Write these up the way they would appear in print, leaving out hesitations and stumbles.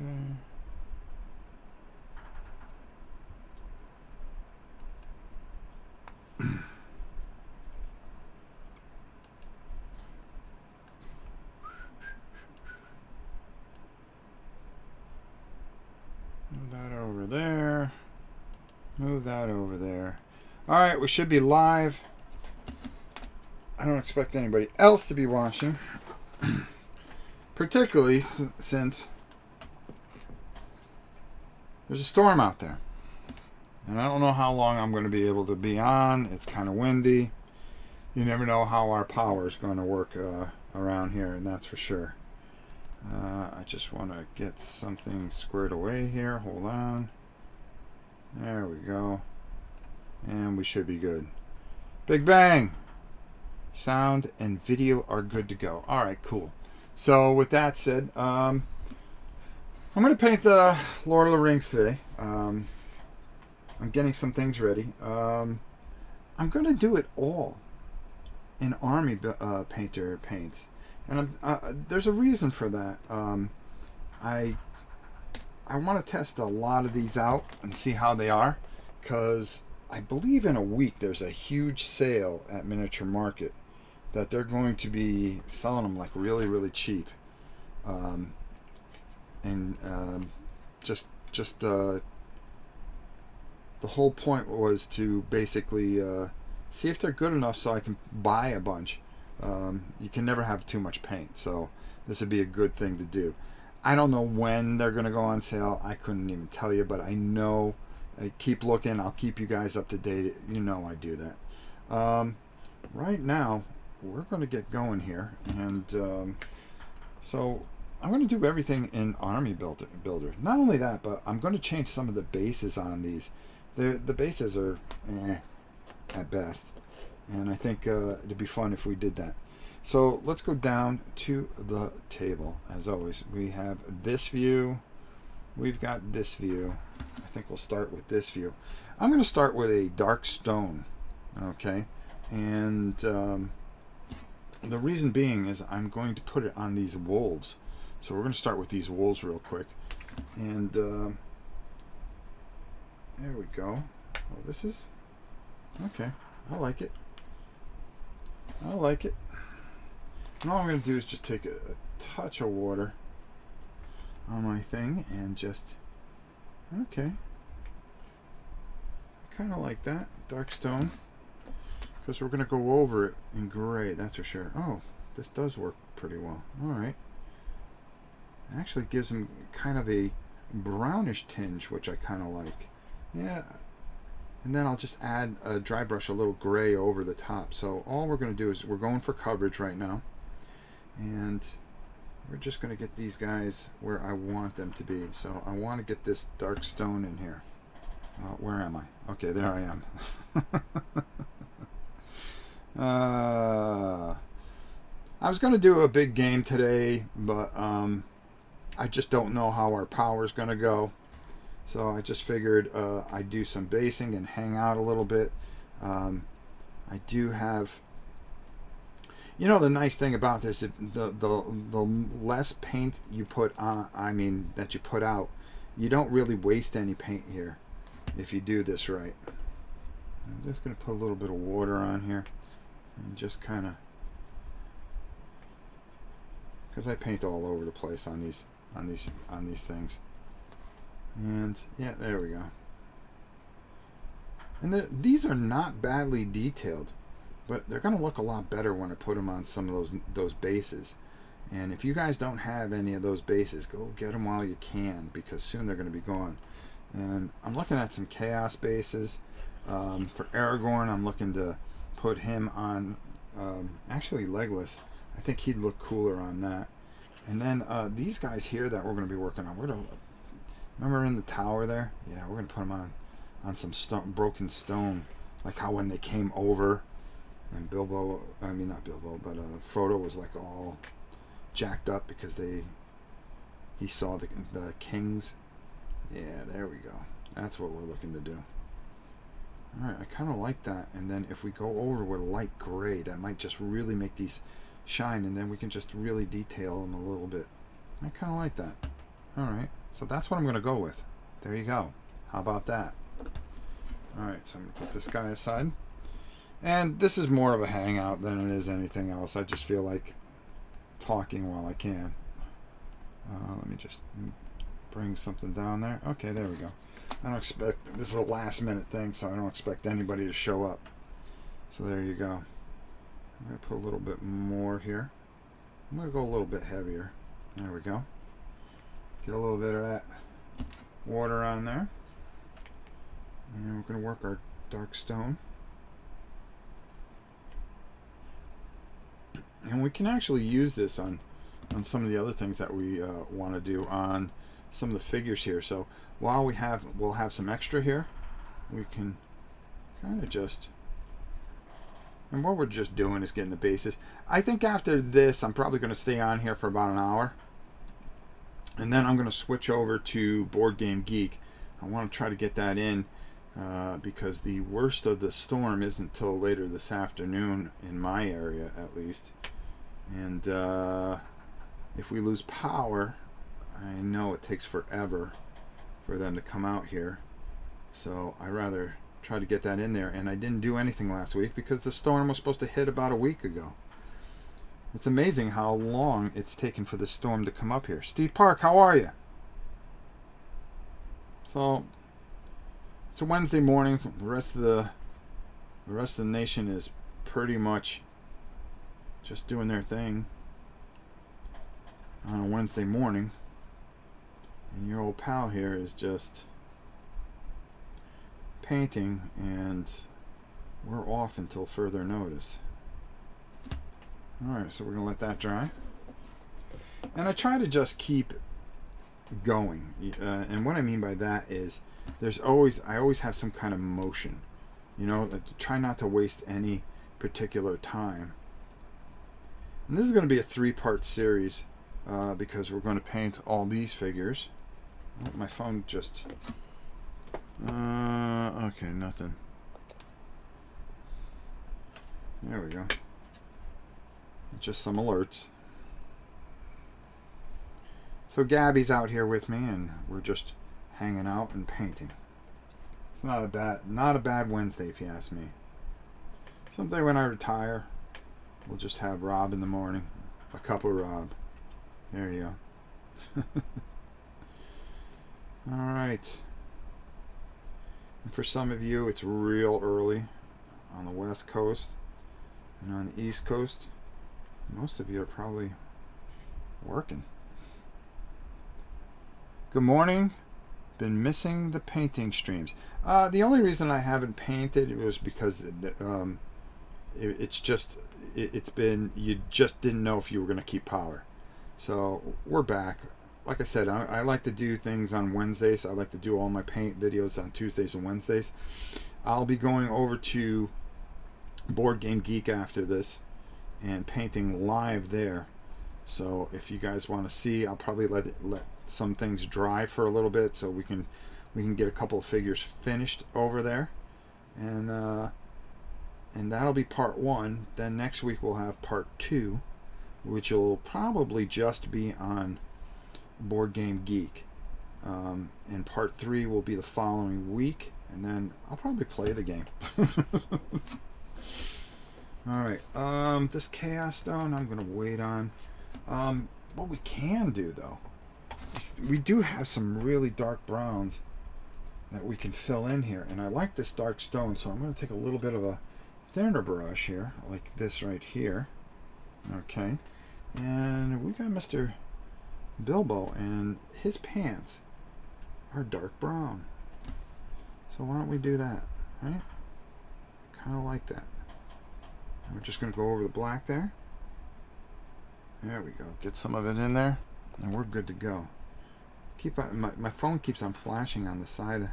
Okay. Move that over there. Move that over there. All right, we should be live. I don't expect anybody else to be watching, particularly since there's a storm out there. And I don't know how long I'm going to be able to be on. It's kind of windy. You never know how our power is going to work around here, and that's for sure. I just want to get something squared away here. Hold on. There we go. And we should be good. Big bang! Sound and video are good to go. All right, cool. So with that said, I'm going to paint the Lord of the Rings today. I'm getting some things ready. I'm going to do it all in Army Painter paints. And there's a reason for that. I want to test a lot of these out and see how they are, because I believe in a week there's a huge sale at Miniature Market that they're going to be selling them like really, really cheap. Just the whole point was to basically see if they're good enough so I can buy a bunch. You can never have too much paint, so this would be a good thing to do. I don't know when they're going to go on sale. I couldn't even tell you, but I know. Keep looking. I'll keep you guys up to date. You know I do that. Right now, we're going to get going here. And so I'm going to do everything in Army Builder. Not only that, but I'm going to change some of the bases on these. The bases are at best. And I think it'd be fun if we did that. So let's go down to the table. As always, we have this view. We've got this view. I think we'll start with this view. I'm going to start with a dark stone. Okay. And the reason being is I'm going to put it on these wolves. So we're going to start with these wolves real quick. And there we go. Oh, this is... Okay. I like it. I like it. And all I'm going to do is just take a touch of water on my thing and just... Okay. I kind of like that. Dark stone. Because we're going to go over it in gray, that's for sure. Oh, this does work pretty well. Alright. Actually gives them kind of a brownish tinge, which I kind of like. Yeah. And then I'll just add a dry brush, a little gray over the top. So all we're going to do is we're going for coverage right now. And we're just going to get these guys where I want them to be. So I want to get this dark stone in here. Where am I? Okay, there I am. I was going to do a big game today, but I just don't know how our power is going to go. So I just figured I'd do some basing and hang out a little bit. I do have... You know, the nice thing about this, if the less paint you put on, that you put out, you don't really waste any paint here if you do this right. I'm just going to put a little bit of water on here and just kind of, because I paint all over the place on these things. And yeah, there we go. And these are not badly detailed, but they're going to look a lot better when I put them on some of those bases. And if you guys don't have any of those bases, go get them while you can, because soon they're going to be gone. And I'm looking at some Chaos bases. For Aragorn, I'm looking to put him on, actually Legolas. I think he'd look cooler on that. And then these guys here that we're going to be working on. Remember in the tower there? Yeah, we're going to put them on some broken stone. Like how when they came over, and Bilbo, not Bilbo, but Frodo was like all jacked up because he saw the kings. Yeah, there we go. That's what we're looking to do. Alright, I kind of like that. And then if we go over with a light gray, that might just really make these shine, and then we can just really detail them a little bit. I kind of like that. Alright. So that's what I'm going to go with. There you go. How about that? Alright, so I'm going to put this guy aside. And this is more of a hangout than it is anything else. I just feel like talking while I can. Let me just bring something down there. Okay, there we go. I don't expect, this is a last minute thing, so I don't expect anybody to show up. So there you go. I'm going to put a little bit more here. I'm going to go a little bit heavier. There we go. Get a little bit of that water on there. And we're going to work our dark stone. And we can actually use this on some of the other things that we want to do on some of the figures here. So while we'll have some extra here, we can kind of just, and what we're just doing is getting the basis. I think after this, I'm probably going to stay on here for about an hour. And then I'm going to switch over to Board Game Geek. I want to try to get that in because the worst of the storm isn't until later this afternoon in my area, at least. And if we lose power, I know it takes forever for them to come out here. So I rather try to get that in there. And I didn't do anything last week because the storm was supposed to hit about a week ago. It's amazing how long it's taken for the storm to come up here. Steve Park, how are you? So it's a Wednesday morning. The rest of the nation is pretty much just doing their thing on a Wednesday morning. And your old pal here is just painting, and we're off until further notice. Alright, so we're going to let that dry. And I try to just keep going. And what I mean by that is I always have some kind of motion. You know, try not to waste any particular time. And this is going to be a 3-part series because we're going to paint all these figures. Oh, my phone just... okay, nothing. There we go. Just some alerts. So Gabby's out here with me, and we're just hanging out and painting. It's not a bad Wednesday, if you ask me. Someday when I retire, we'll just have Rob in the morning, a cup of Rob. There you go. All right. And for some of you, it's real early on the West Coast, and on the East Coast, most of you are probably working. Good morning. Been missing the painting streams. The only reason I haven't painted was because it's been, you just didn't know if you were going to keep power. So we're back. Like I said, I like to do things on Wednesdays. I like to do all my paint videos on Tuesdays and Wednesdays. I'll be going over to Board Game Geek after this and painting live there. So if you guys want to see, I'll probably let some things dry for a little bit so we can get a couple of figures finished over there, and that'll be part 1. Then next week we'll have part 2, which will probably just be on Board Game Geek, and part 3 will be the following week, and then I'll probably play the game. Alright, this Chaos Stone I'm going to wait on. What we can do, though, is we do have some really dark browns that we can fill in here. And I like this dark stone, so I'm going to take a little bit of a thinner brush here, like this right here. Okay. And we got Mr. Bilbo, and his pants are dark brown. So why don't we do that, right? Kind of like that. And we're just going to go over the black there. There we go. Get some of it in there, and we're good to go. My phone keeps on flashing on the side,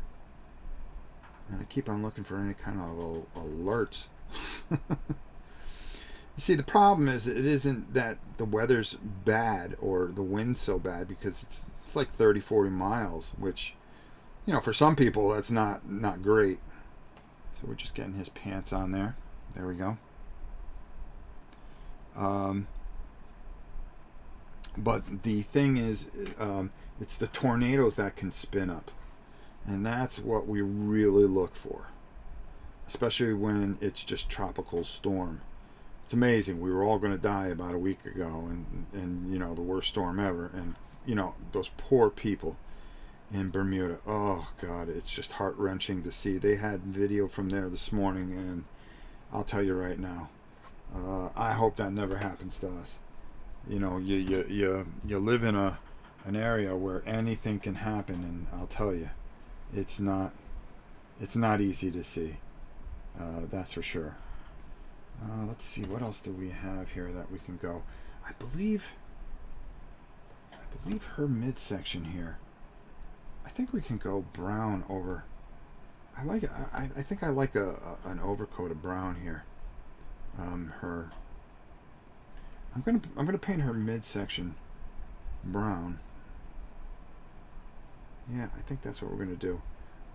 and I keep on looking for any kind of alerts. You see, the problem is it isn't that the weather's bad or the wind's so bad, because it's like 30-40 miles, which, you know, for some people that's not great. So we're just getting his pants on there. There we go. But the thing is, It's the tornadoes that can spin up. And that's what we really look for. Especially when it's just tropical storm. It's amazing. We were all going to die about a week ago, and you know, the worst storm ever. And you know, those poor people in Bermuda. Oh God, it's just heart-wrenching to see. They had video from there this morning, and I'll tell you right now, I hope that never happens to us. You know, you live in an area where anything can happen, and I'll tell you, it's not easy to see. That's for sure. Let's see, what else do we have here that we can go? I believe her midsection here. I think we can go brown over. I like it. I think I like an overcoat of brown here. Her. I'm gonna paint her midsection brown. Yeah, I think that's what we're gonna do.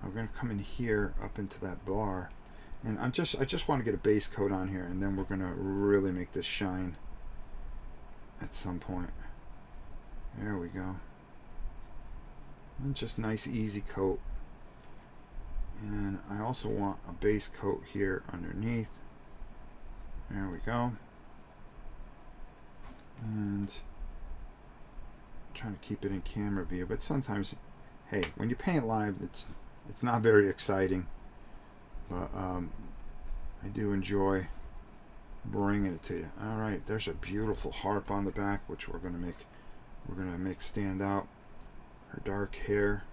I'm gonna come in here up into that bar, and I just want to get a base coat on here, and then we're gonna really make this shine at some point. There we go. And just nice easy coat. And I also want a base coat here underneath. There we go. And I'm trying to keep it in camera view, but sometimes, hey, when you paint live, it's not very exciting, but I do enjoy bringing it to you. All right, there's a beautiful harp on the back, which we're gonna make stand out. Her dark hair,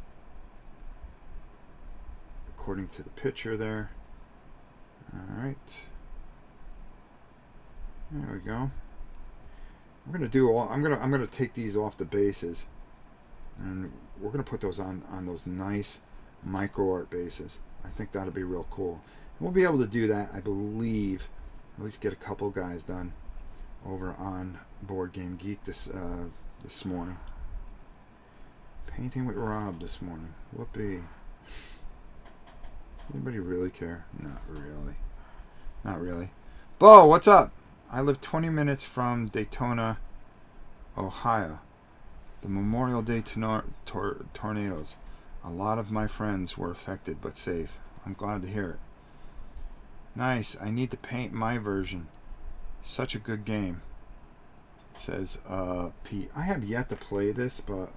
according to the picture there. All right, there we go. I'm gonna take these off the bases, and we're gonna put those on those nice micro art bases. I think that'll be real cool. And we'll be able to do that, I believe, at least get a couple guys done over on Board Game Geek this morning. Painting with Rob this morning. Whoopee. Anybody really care? Not really. Not really. Bo, what's up? I live 20 minutes from Daytona, Ohio. The Memorial Day tornadoes. A lot of my friends were affected but safe. I'm glad to hear it. Nice. I need to paint my version. Such a good game. Says Pete. I have yet to play this, but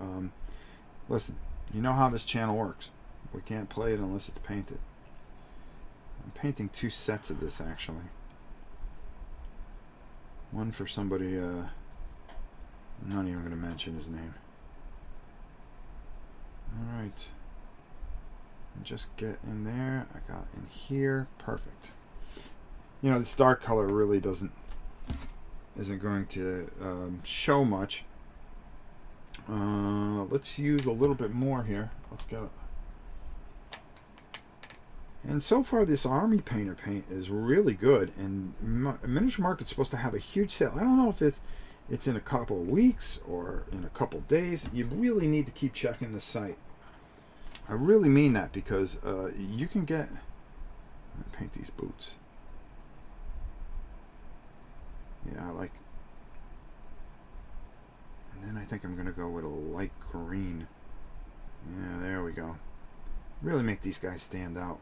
listen, you know how this channel works. We can't play it unless it's painted. I'm painting 2 sets of this, actually. One for somebody, I'm not even going to mention his name. Alright. Just get in there. I got in here. Perfect. You know, this dark color really isn't going to show much. Let's use a little bit more here. Let's get it. And so far, this Army Painter paint is really good. And Miniature Market's supposed to have a huge sale. I don't know if it's in a couple of weeks or in a couple of days. You really need to keep checking the site. I really mean that, because you can get. I'm gonna paint these boots. Yeah, I like. And then I think I'm gonna go with a light green. Yeah, there we go. Really make these guys stand out.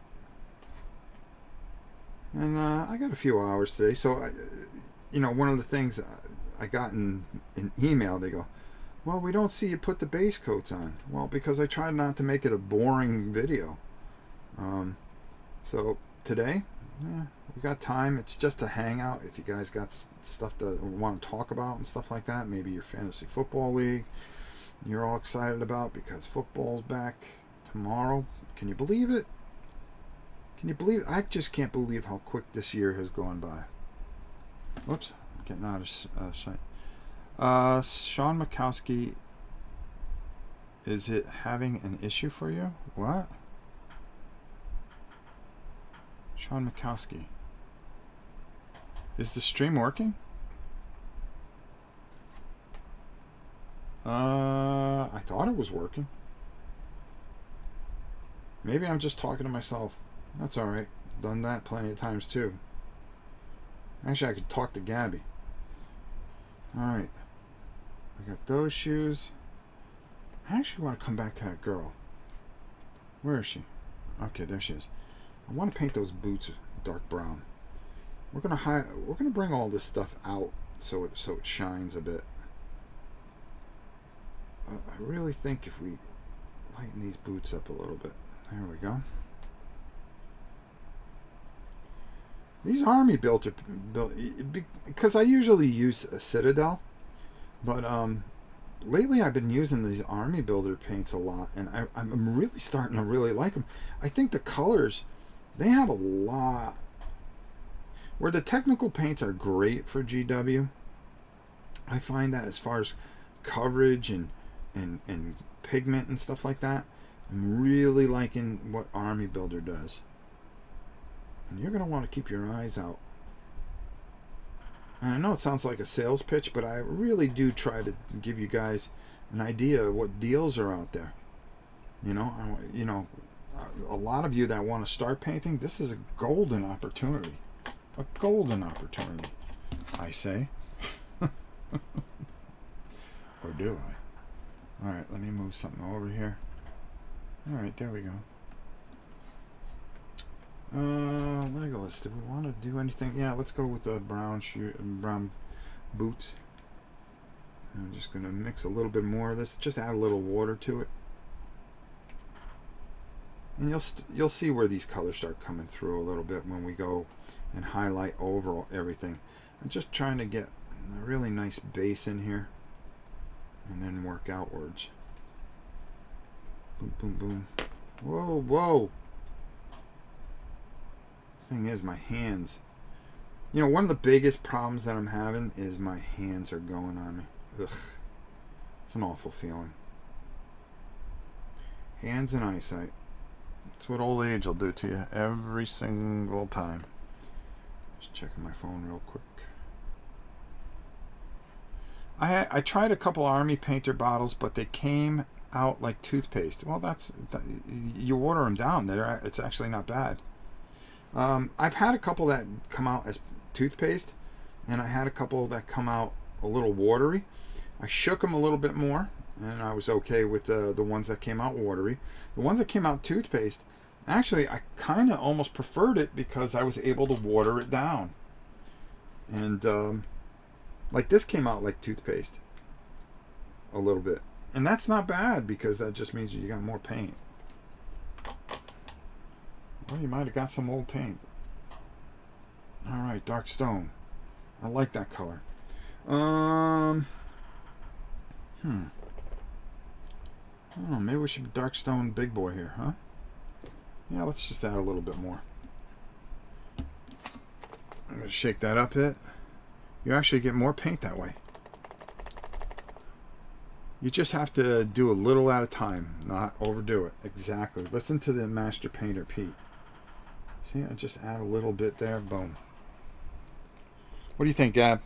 And I got a few hours today, so one of the things I got in an email, they go, well, we don't see you put the base coats on. Well, because I tried not to make it a boring video. So today, we got time. It's just a hangout. If you guys got stuff to want to talk about and stuff like that, maybe your fantasy football league you're all excited about because football's back tomorrow. Can you believe it? Can you believe it? I just can't believe how quick this year has gone by. Whoops, I'm getting out of sight. Sean Mikowski, is it having an issue for you? What? Sean Mikowski. Is the stream working? I thought it was working. Maybe I'm just talking to myself. That's alright. Done that plenty of times too. Actually, I could talk to Gabby. Alright. I got those shoes. I actually want to come back to that girl. Where is she? Okay, there she is. I want to paint those boots dark brown. We're gonna bring all this stuff out so it shines a bit. I really think if we lighten these boots up a little bit. There we go. These army built because I usually use a Citadel, but lately I've been using these army builder paints a lot, and I'm really starting to really like them. I think the colors, they have a lot. Where the technical paints are great for GW, I find that as far as coverage and pigment and stuff like that, I'm really liking what Army Builder does. And you're going to want to keep your eyes out. And I know it sounds like a sales pitch, but I really do try to give you guys an idea of what deals are out there. You know, a lot of you that want to start painting, this is a golden opportunity. A golden opportunity, I say. Or do I? Alright, let me move something over here. Alright, there we go. Legolas, did we want to do anything? Yeah, let's go with the brown boots. I'm just going to mix a little bit more of this. Just add a little water to it. And you'll see where these colors start coming through a little bit when we go and highlight over everything. I'm just trying to get a really nice base in here and then work outwards. Boom, boom, boom. Whoa, whoa. Thing is, my hands. You know, one of the biggest problems that I'm having is my hands are going on me. Ugh. It's an awful feeling. Hands and eyesight. That's what old age will do to you every single time. Just checking my phone real quick. I tried a couple Army Painter bottles, but they came out like toothpaste. Well, you water them down. It's actually not bad. I've had a couple that come out as toothpaste, and I had a couple that come out a little watery. I shook them a little bit more, and I was okay with the ones that came out watery. The ones that came out toothpaste, actually, I kind of almost preferred it because I was able to water it down. And like this came out like toothpaste a little bit. And that's not bad because that just means you got more paint. Well, you might have got some old paint. Alright, dark stone. I like that color. I don't know, maybe we should dark stone big boy here, huh? Yeah, let's just add a little bit more. I'm going to shake that up a bit. You actually get more paint that way. You just have to do a little at a time, not overdo it. Exactly. Listen to the master painter, Pete. See, I just add a little bit there. Boom. What do you think, Gab?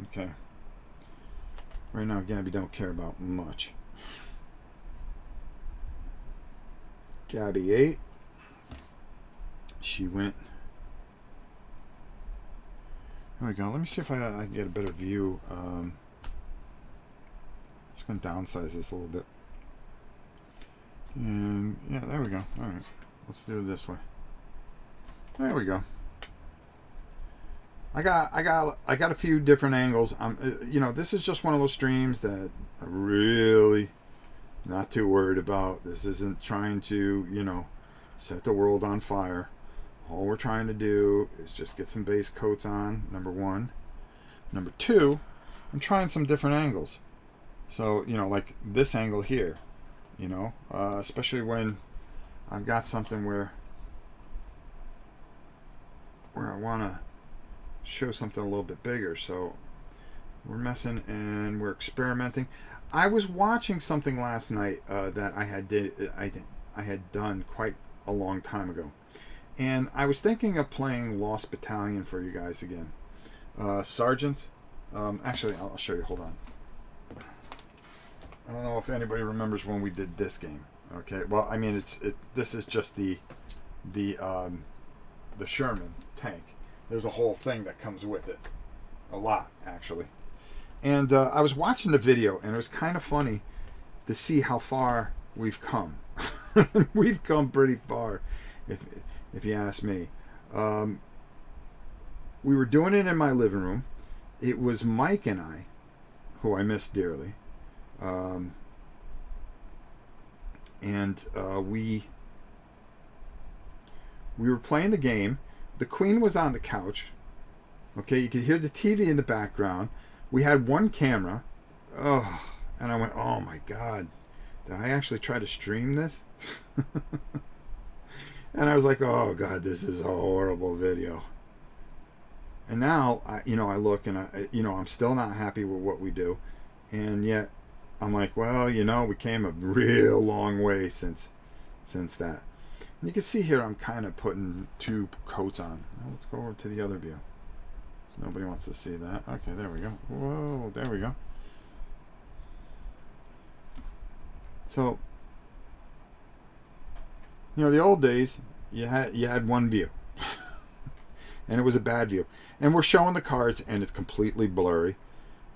Okay. Right now, Gabby don't care about much. Gabby ate. She went. There we go. Let me see if I can get a better view. Just going to downsize this a little bit. And yeah, there we go. All right. Let's do it this way. There we go. I got a few different angles. You know, this is just one of those streams that I really not too worried about. This isn't trying to, you know, set the world on fire. All we're trying to do is just get some base coats on, number one. Number two, I'm trying some different angles. So, you know, like this angle here, you know, especially when I've got something where I want to show something a little bit bigger. So we're messing and we're experimenting. I was watching something last night that I had done quite a long time ago, and I was thinking of playing Lost Battalion for you guys again. Sergeants. Actually, I'll show you. Hold on. I don't know if anybody remembers when we did this game. Okay. Well, I mean, this is just the Sherman tank. There's a whole thing that comes with it. A lot, actually. And I was watching the video, and it was kind of funny to see how far we've come. We've come pretty far, if you ask me. We were doing it in my living room. It was Mike and I, who I miss dearly. We were playing the game. The Queen was on the couch. Okay, you could hear the TV in the background. We had one camera. Oh, and I went, oh my God, did I actually try to stream this? And I was like, oh God, this is a horrible video. And now, I look and I'm still not happy with what we do. And yet, I'm like, well, we came a real long way since that. And you can see here, I'm kind of putting 2 coats on. Well, let's go over to the other view. So nobody wants to see that. Okay, there we go. Whoa, there we go. So, the old days, you had one view. And it was a bad view. And we're showing the cards, and it's completely blurry.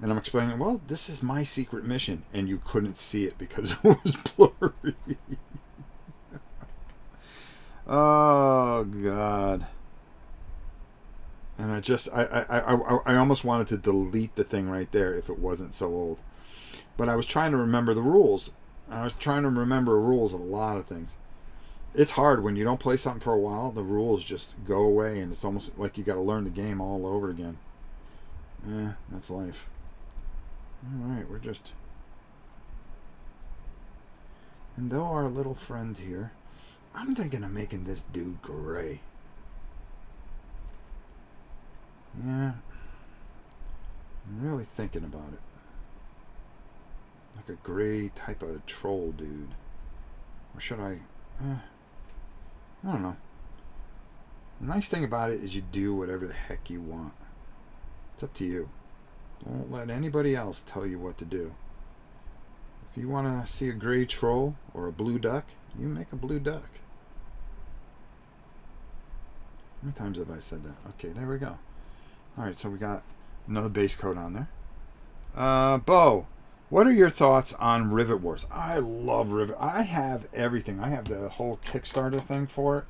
And I'm explaining, well, this is my secret mission. And you couldn't see it because it was blurry. Oh, God. And I almost wanted to delete the thing right there if it wasn't so old. But I was trying to remember the rules. I was trying to remember rules of a lot of things. It's hard when you don't play something for a while. The rules just go away, and it's almost like you got to learn the game all over again. That's life. All right, we're just... And though our little friend here, I'm thinking of making this dude gray. Yeah. I'm really thinking about it. Like a gray type of troll dude. Or should I... I don't know. The nice thing about it is you do whatever the heck you want. It's up to you. Don't let anybody else tell you what to do. If you want to see a gray troll or a blue duck, you make a blue duck. How many times have I said that? Okay, there we go. Alright, so we got another base coat on there. Bo, what are your thoughts on Rivet Wars? I love Rivet. I have everything. I have the whole Kickstarter thing for it.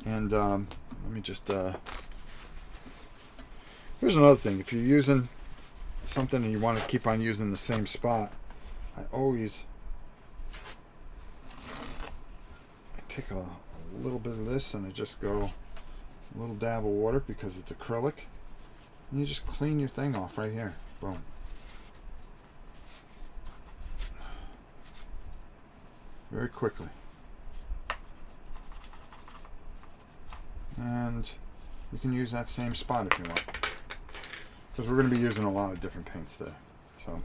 And let me just... Here's another thing. If you're using something and you want to keep on using the same spot, I take a little bit of this and I just go a little dab of water because it's acrylic. And you just clean your thing off right here. Boom. Very quickly. And you can use that same spot if you want. Because we're going to be using a lot of different paints there. So,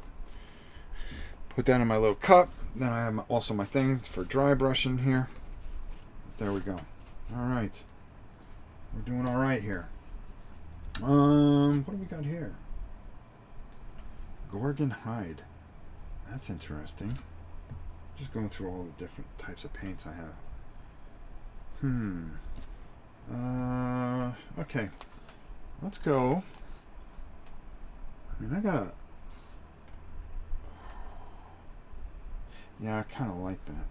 put that in my little cup. Then I have also my thing for dry brushing here. There we go. Alright. We're doing alright here. What do we got here? Gorgon hide. That's interesting. Just going through all the different types of paints I have. Okay. Let's go. I mean, I gotta... Yeah, I kind of like that.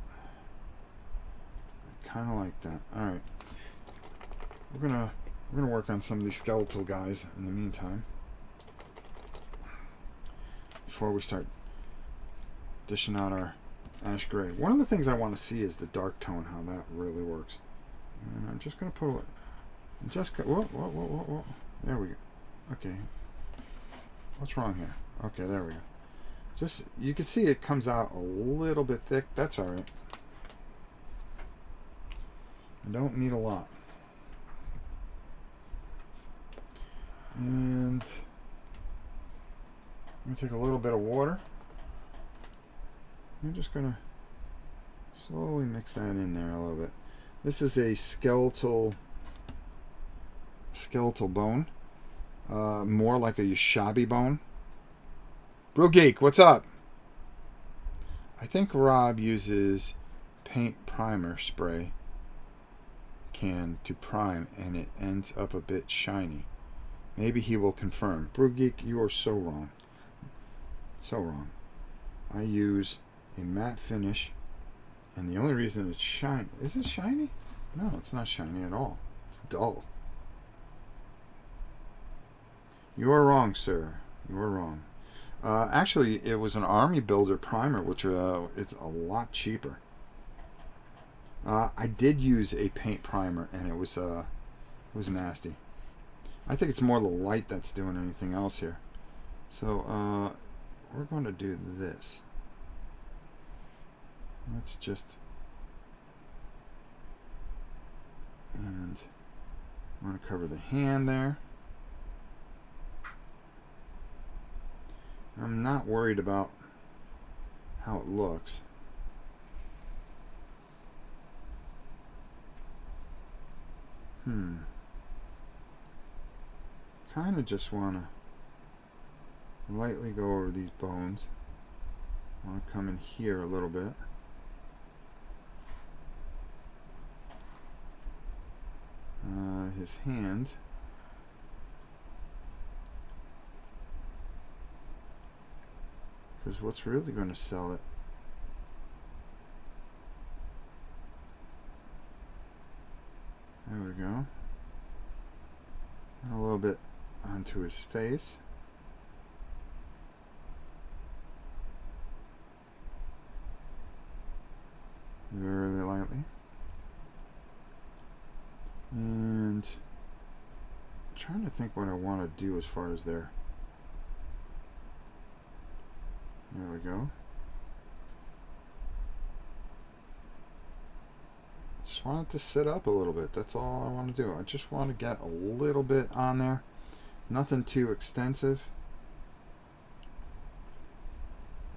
Alright. We're gonna work on some of these skeletal guys in the meantime. Before we start dishing out our ash gray. One of the things I want to see is the dark tone, how that really works. And I'm just gonna put a... Whoa. There we go. Okay. What's wrong here? Okay, there we go. Just, you can see it comes out a little bit thick. That's alright. I don't need a lot. And I'm going to take a little bit of water. I'm just going to slowly mix that in there a little bit. This is a skeletal bone. More like a Yashabi bone. Bro Geek, what's up? I think Rob uses paint primer spray can to prime and it ends up a bit shiny. Maybe he will confirm. Brew Geek, you are so wrong. So wrong. I use a matte finish. And the only reason it's shiny... Is it shiny? No, it's not shiny at all. It's dull. You are wrong, sir. You are wrong. Actually, it was an Army Builder primer, which it's a lot cheaper. I did use a paint primer, and it was nasty. I think it's more the light that's doing anything else here. So we're going to do this. Let's just... And I want to cover the hand there. I'm not worried about how it looks. Kind of just want to lightly go over these bones. I want to come in here a little bit. His hand. Because what's really going to sell it? There we go. And a little bit onto his face. Very lightly. And I'm trying to think what I want to do as far as there. There we go. Just want it to sit up a little bit. That's all I want to do. I just want to get a little bit on there. Nothing too extensive.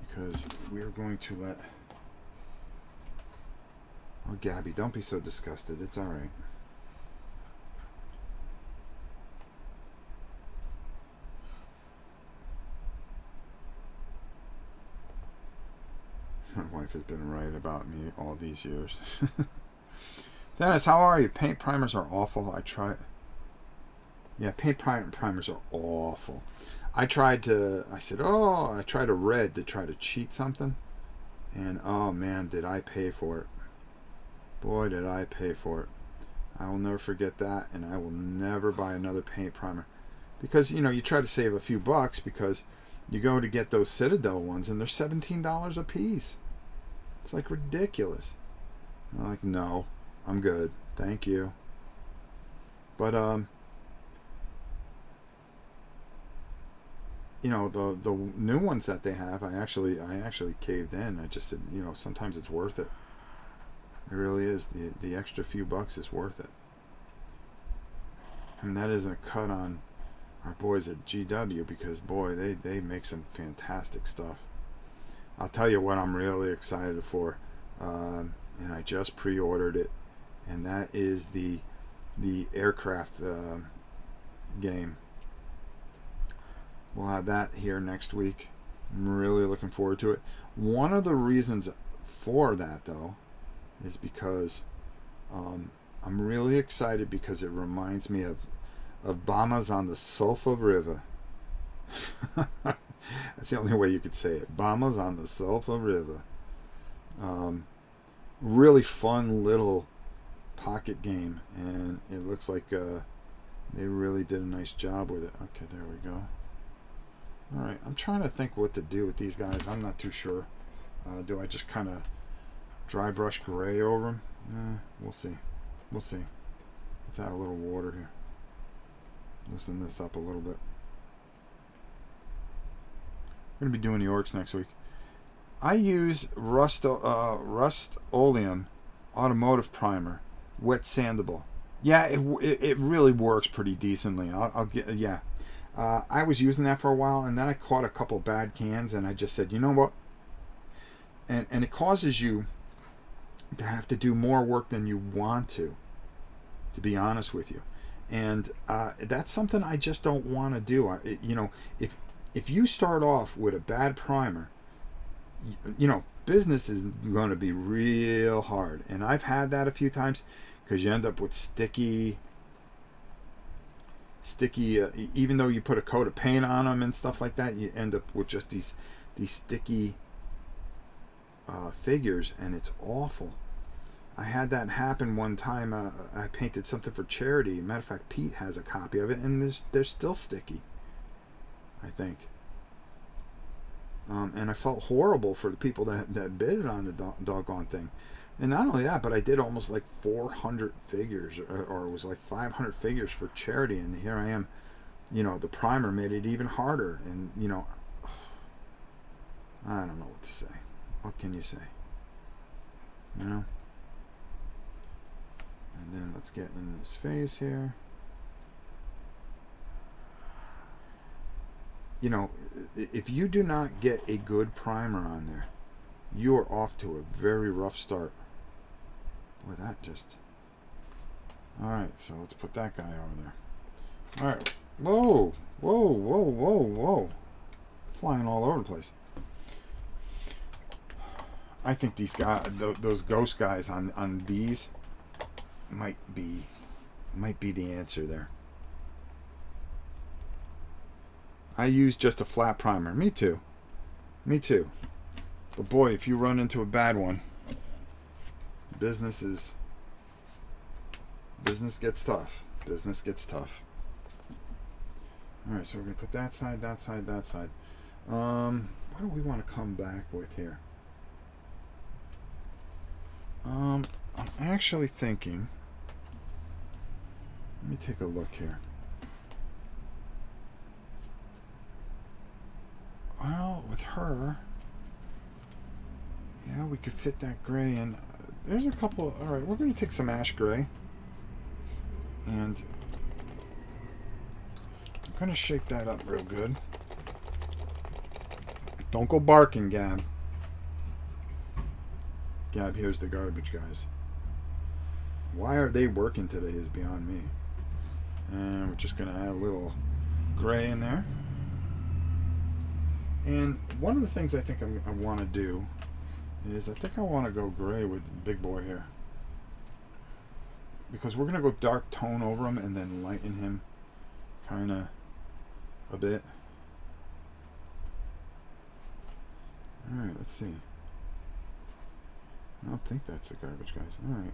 Because we're going to let... Oh, Gabby, don't be so disgusted. It's alright. My wife has been right about me all these years. Dennis, how are you? Paint primers are awful. I tried. Yeah, paint primers are awful. I tried a red to try to cheat something. And oh man, did I pay for it. Boy, did I pay for it. I will never forget that, and I will never buy another paint primer. Because, you know, you try to save a few bucks because you go to get those Citadel ones and they're $17 a piece. It's like ridiculous. I'm like, no, I'm good. Thank you. But, you know, the new ones that they have, I actually caved in. I just said, you know, sometimes it's worth it. It really is. The extra few bucks is worth it. I mean, that isn't a cut on our boys at GW because, boy, they make some fantastic stuff. I'll tell you what I'm really excited for, and I just pre-ordered it, and that is the aircraft game. We'll have that here next week. I'm really looking forward to it. One of the reasons for that, though, is because I'm really excited because it reminds me of Bahamas on the Sulphur River. That's the only way you could say it. Bahamas on the Sulphur River. Really fun little pocket game, and it looks like they really did a nice job with it. Okay, there we go. Alright, I'm trying to think what to do with these guys. I'm not too sure. Do I just kind of dry brush gray over them? We'll see. We'll see. Let's add a little water here. Loosen this up a little bit. We're going to be doing the orcs next week. I use Rust-Oleum Automotive Primer, wet sandable. Yeah, it really works pretty decently. I'll get, yeah. I was using that for a while, and then I caught a couple bad cans, and I just said, you know what? And it causes you to have to do more work than you want to be honest with you. And that's something I just don't want to do. You know, if you start off with a bad primer, you know, business is going to be real hard. And I've had that a few times because you end up with sticky, even though you put a coat of paint on them and stuff like that, you end up with just these sticky figures, and it's awful. I had that happen one time. I painted something for charity. Matter of fact, Pete has a copy of it, and they're still sticky, I think. And I felt horrible for the people that bid on the doggone thing. And not only that, but I did almost like 400 figures, or it was like 500 figures for charity, and here I am. The primer made it even harder, and I don't know what to say. What can you say? And then let's get in his face here. If you do not get a good primer on there, you are off to a very rough start. Boy, that just... Alright, so let's put that guy over there. Alright. Whoa! Whoa, whoa, whoa, whoa. Flying all over the place. I think these guys, those ghost guys on these might be the answer there. I use just a flat primer. Me too. But boy, if you run into a bad one, business gets tough. Alright, so we're going to put that side. What do we want to come back with here? I'm actually thinking... Let me take a look here. Well, with her... Yeah, we could fit that gray in. There's a couple... Alright, we're going to take some ash gray. And... I'm going to shake that up real good. Don't go barking, Gab. Gab, here's the garbage, guys. Why are they working today is beyond me. And we're just going to add a little gray in there. And one of the things I think I want to do is I think I want to go gray with the big boy here. Because we're going to go dark tone over him and then lighten him kind of a bit. Alright, let's see. I don't think that's the garbage, guys. Alright.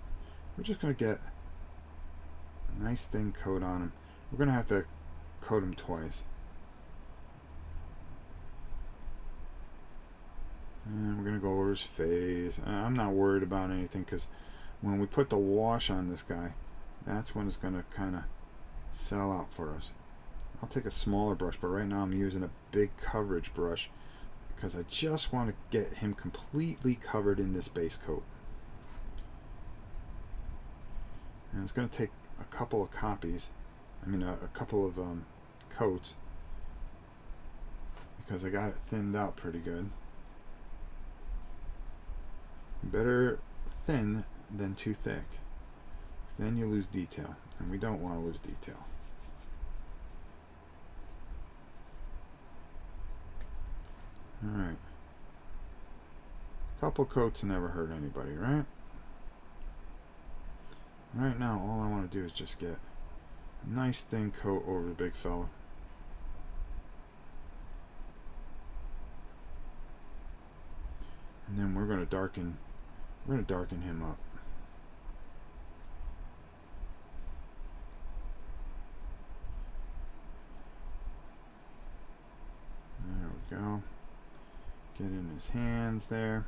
We're just going to get a nice thin coat on him. We're going to have to coat him twice. And we're going to go over his face. I'm not worried about anything because when we put the wash on this guy, that's when it's going to kind of sell out for us. I'll take a smaller brush, but right now I'm using a big coverage brush because I just want to get him completely covered in this base coat. And it's going to take a couple of copies. A couple of coats because I got it thinned out pretty good. Better thin than too thick. Then you lose detail, and we don't want to lose detail. Alright. Couple coats never hurt anybody, right? Right now, all I want to do is just get a nice thin coat over the big fella. And then we're going to darken him up. There we go. Get in his hands there.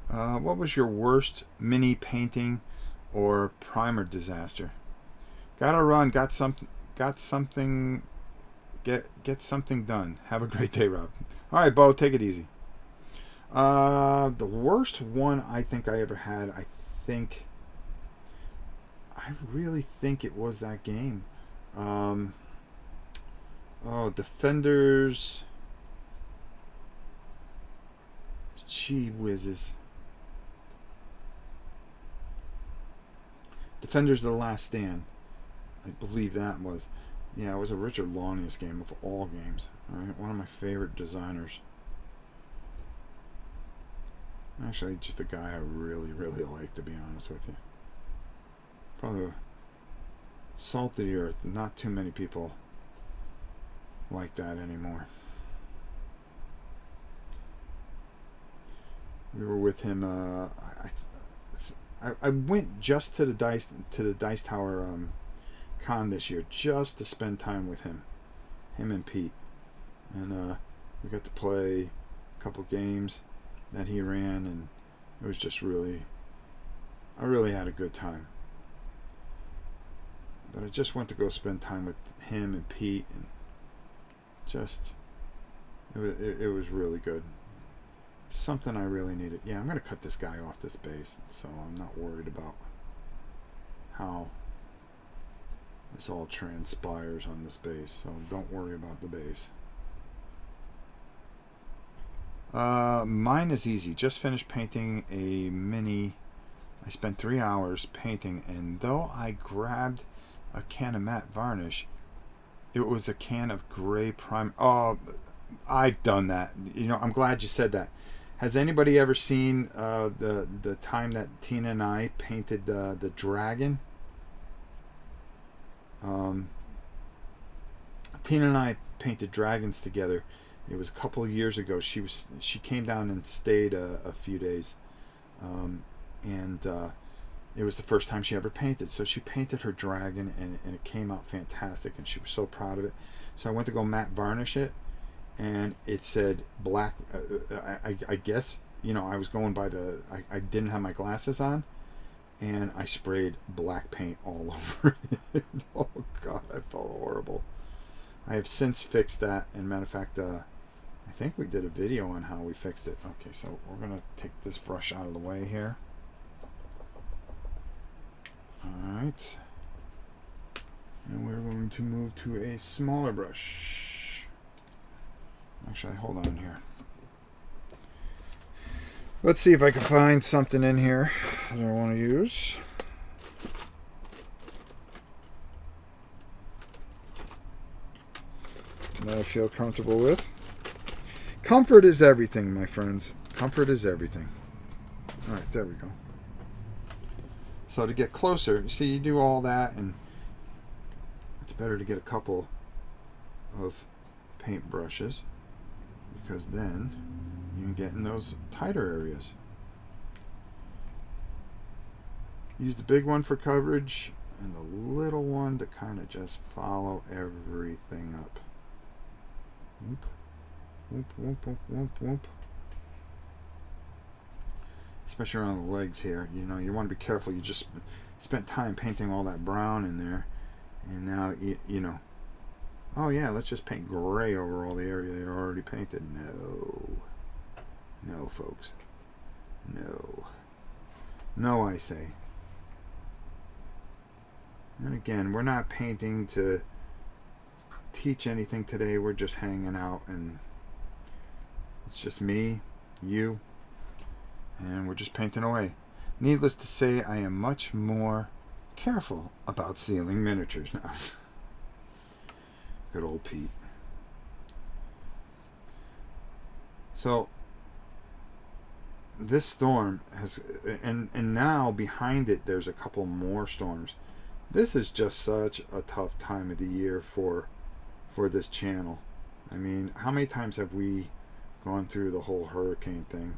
What was your worst mini painting or primer disaster? Gotta run. Get something done. Have a great day, Rob. All right, Bo, take it easy. The worst one I think I ever had, I really think it was that game. Defenders. Gee whizzes. Defenders of the Last Stand. I believe that was. Yeah, it was a Richard Lonnius game of all games. All right, one of my favorite designers. Actually, just a guy I really, really like, to be honest with you. Probably salt of the earth. Not too many people like that anymore. We were with him. I went just to the Dice Tower con this year just to spend time with him and Pete, and we got to play a couple games that he ran, and it was just I really had a good time. But I just went to go spend time with him and Pete, and just it was really good. Something I really needed. Yeah, I'm gonna cut this guy off this base, so I'm not worried about how this all transpires on this base. So don't worry about the base. Mine is easy. Just finished painting a mini. I spent 3 hours painting, and though I grabbed a can of matte varnish, it was a can of gray prime. Oh, I've done that. You know, I'm glad you said that. Has anybody ever seen the time that Tina and I painted the dragon? Tina and I painted dragons together. It was a couple of years ago. She came down and stayed a few days, and it was the first time she ever painted. So she painted her dragon, and it came out fantastic, and she was so proud of it. So I went to go matte varnish it, and it said black. I guess, you know, I was going by I didn't have my glasses on, and I sprayed black paint all over it. Oh God, I felt horrible. I have since fixed that, and matter of fact, I think we did a video on how we fixed it. Okay, so we're gonna take this brush out of the way here. All right, and we're going to move to a smaller brush. Actually, hold on here. Let's see if I can find something in here that I want to use. That I feel comfortable with. Comfort is everything, my friends. Comfort is everything. All right, there we go. So to get closer, you see, you do all that, and it's better to get a couple of paint brushes, because then you can get in those tighter areas. Use the big one for coverage and the little one to kind of just follow everything up. Whoop, whoop, whoop, whoop, whoop, whoop. Especially around the legs here. You know, you want to be careful. You just spent time painting all that brown in there, and now you know, oh yeah, let's just paint gray over all the area they already painted. No, folks, no, I say. And again, we're not painting to teach anything today. We're just hanging out, and it's just me, you, and we're just painting away. Needless to say, I am much more careful about sealing miniatures now. Good old Pete. So this storm has, and now behind it there's a couple more storms. This is just such a tough time of the year for this channel. I mean, how many times have we gone through the whole hurricane thing?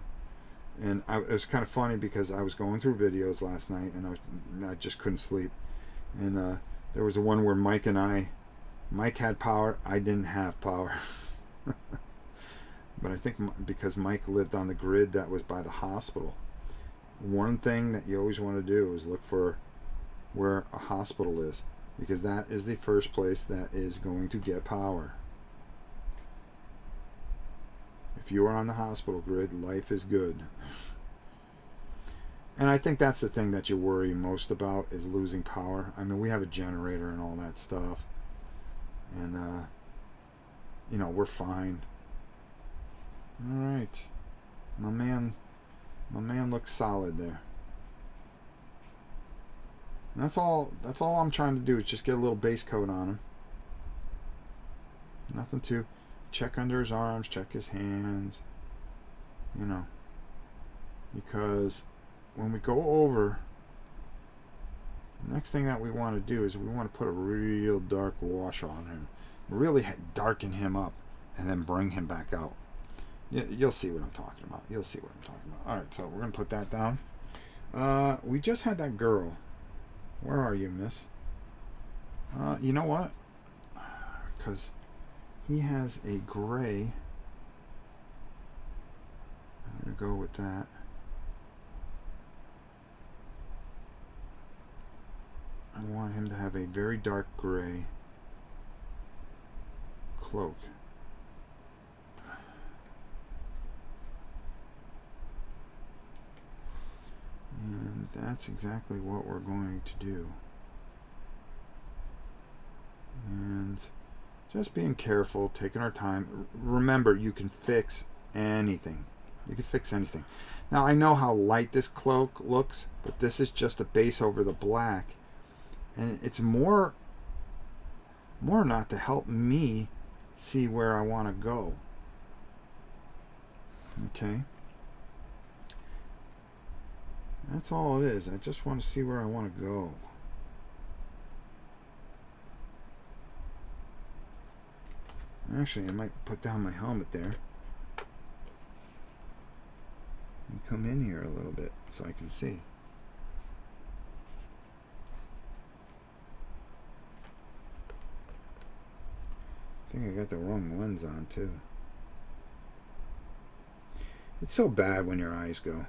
And it was kind of funny because I was going through videos last night, and I just couldn't sleep. And there was the one where Mike had power, I didn't have power. But I think because Mike lived on the grid that was by the hospital, one thing that you always want to do is look for where a hospital is, because that is the first place that is going to get power. If you are on the hospital grid, life is good. And I think that's the thing that you worry most about, is losing power. I mean, we have a generator and all that stuff, and you know, we're fine. All right, my man looks solid there. And that's all I'm trying to do, is just get a little base coat on him. Nothing to check under his arms, check his hands, you know, because when we go over, the next thing that we want to do is we want to put a real dark wash on him, really darken him up, and then bring him back out. You'll see what I'm talking about. You'll see what I'm talking about. All right, so we're gonna put that down. We just had that girl. Where are you, miss? You know what? Because he has a gray. I'm gonna go with that. I want him to have a very dark gray cloak. And that's exactly what we're going to do. And just being careful, taking our time. Remember, you can fix anything. You can fix anything. Now, I know how light this cloak looks, but this is just a base over the black. And it's more not to help me see where I want to go. Okay? That's all it is. I just want to see where I want to go. Actually, I might put down my helmet there. And come in here a little bit so I can see. I think I got the wrong lens on too. It's so bad when your eyes go.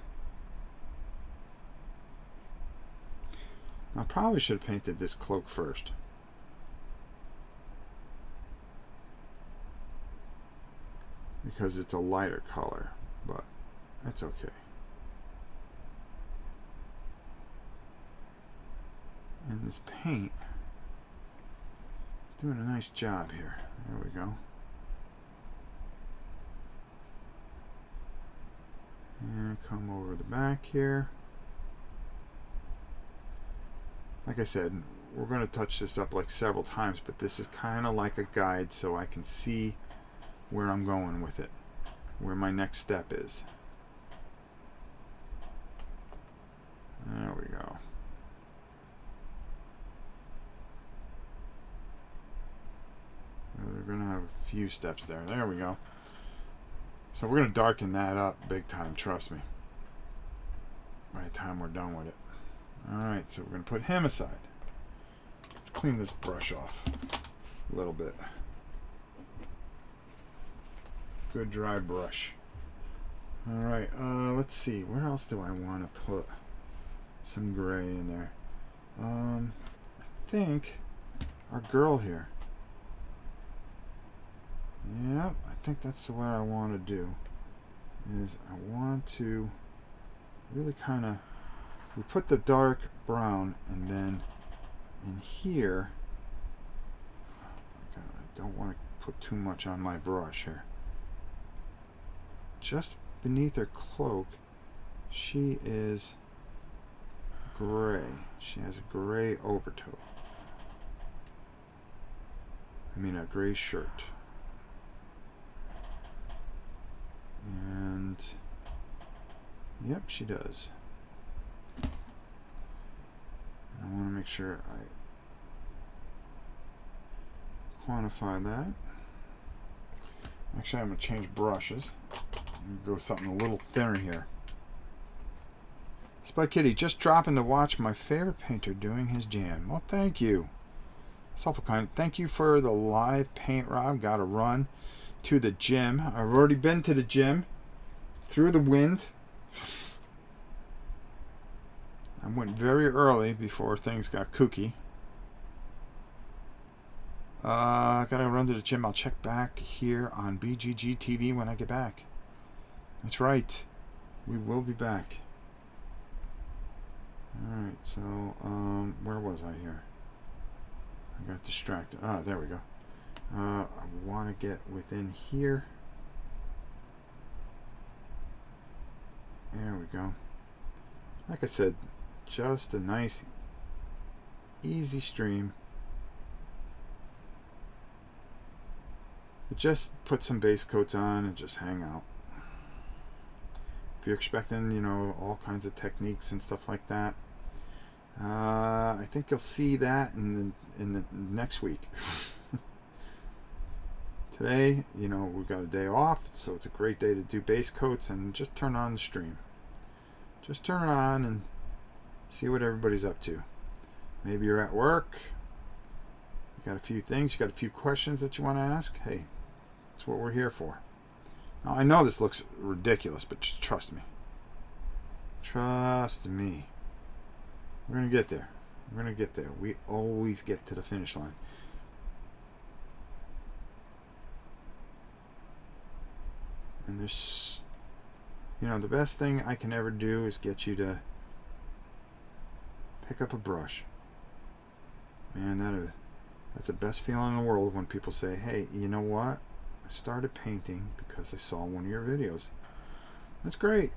I probably should have painted this cloak first. Because it's a lighter color, but that's okay. And this paint is doing a nice job here. There we go. And come over the back here. Like I said, we're going to touch this up like several times, but this is kind of like a guide so I can see where I'm going with it, where my next step is. There we go. We're going to have a few steps there. There we go. So we're going to darken that up big time, trust me, by the time we're done with it. Alright, so we're going to put him aside. Let's clean this brush off a little bit. Good dry brush. Alright, let's see. Where else do I want to put some gray in there? I think our girl here. Yeah, I think that's the way I want to do. Is I want to really kind of, we put the dark brown, and then in here, oh my God, I don't want to put too much on my brush here. Just beneath her cloak, she is gray. She has a gray overcoat. I mean a gray shirt. And yep, she does. And I want to make sure I quantify that. Actually, I'm going to change brushes. I'm going to go something a little thinner here. Spy Kitty, just dropping to watch my favorite painter doing his jam. Well, thank you. That's awful kind. Thank you for the live paint, Rob. Got to run to the gym. I've already been to the gym. Through the wind. I went very early before things got kooky. I gotta run to the gym. I'll check back here on BGG TV when I get back. That's right. We will be back. Alright, so, where was I here? I got distracted. Ah, there we go. I want to get within here. There we go. Like I said, just a nice, easy stream. Just put some base coats on and just hang out. If you're expecting, you know, all kinds of techniques and stuff like that, I think you'll see that in the next week. Today, you know, we've got a day off, so it's a great day to do base coats and just turn on the stream. Just turn it on and see what everybody's up to. Maybe you're at work. You got a few things, you got a few questions that you want to ask. Hey, that's what we're here for. Now, I know this looks ridiculous, but just trust me. Trust me. We're going to get there. We're going to get there. We always get to the finish line. And there's, you know, the best thing I can ever do is get you to pick up a brush. Man, that's the best feeling in the world when people say, hey, you know what? I started painting because I saw one of your videos. That's great.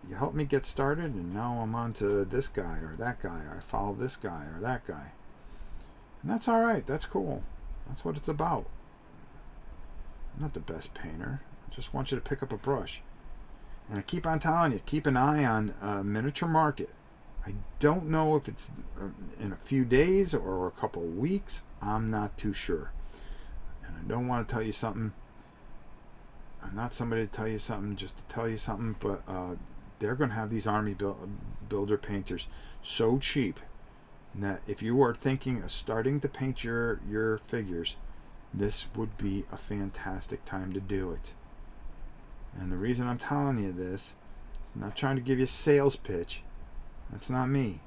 You helped me get started, and now I'm on to this guy or that guy, or I follow this guy or that guy. And that's all right. That's cool. That's what it's about. I'm not the best painter. I just want you to pick up a brush. And I keep on telling you, keep an eye on miniature market. I don't know if it's in a few days or a couple of weeks. I'm not too sure. And I don't want to tell you something. I'm not somebody to tell you something just to tell you something, but they're going to have these army builder painters so cheap that if you are thinking of starting to paint your figures, this would be a fantastic time to do it. And the reason I'm telling you this is not trying to give you a sales pitch. That's not me.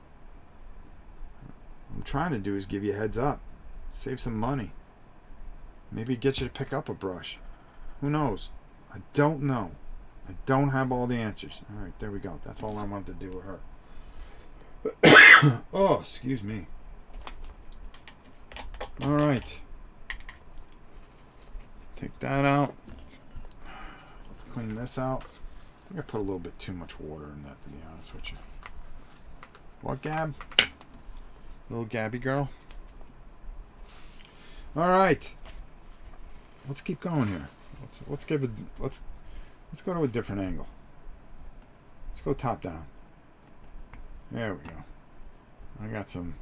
What I'm trying to do is give you a heads up. Save some money. Maybe get you to pick up a brush. Who knows? I don't know. I don't have all the answers. All right, there we go. That's all I wanted to do with her. Oh, excuse me. All right. Take that out. Let's clean this out. I think I put a little bit too much water in that, to be honest with you. What, Gab? Little Gabby girl? All right. Let's keep going here. Let's go to a different angle. Let's go top down. There we go. I got some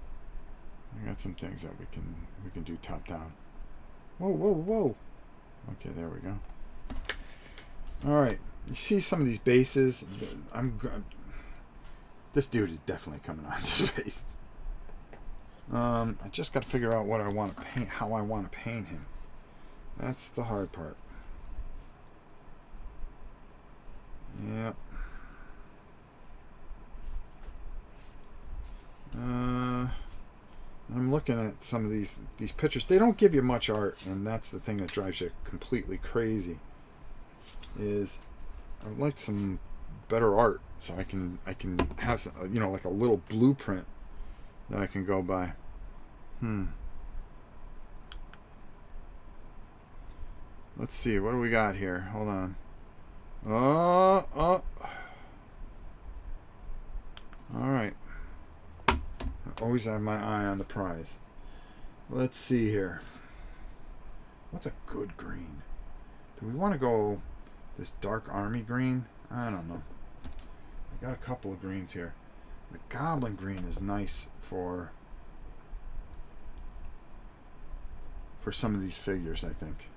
things that we can do top down. Whoa, whoa, whoa. Okay, there we go. All right. You see some of these bases? This dude is definitely coming on this base. I just got to figure out what I want to paint, how I want to paint him. That's the hard part. Yep. I'm looking at some of these pictures. They don't give you much art, and that's the thing that drives you completely crazy. Is I would like some better art so I can have some, you know, like a little blueprint that I can go by. Let's see, what do we got here? Hold on. All right. I always have my eye on the prize. Let's see here. What's a good green? Do we want to go this dark army green? I don't know. I got a couple of greens here. The goblin green is nice for some of these figures, I think.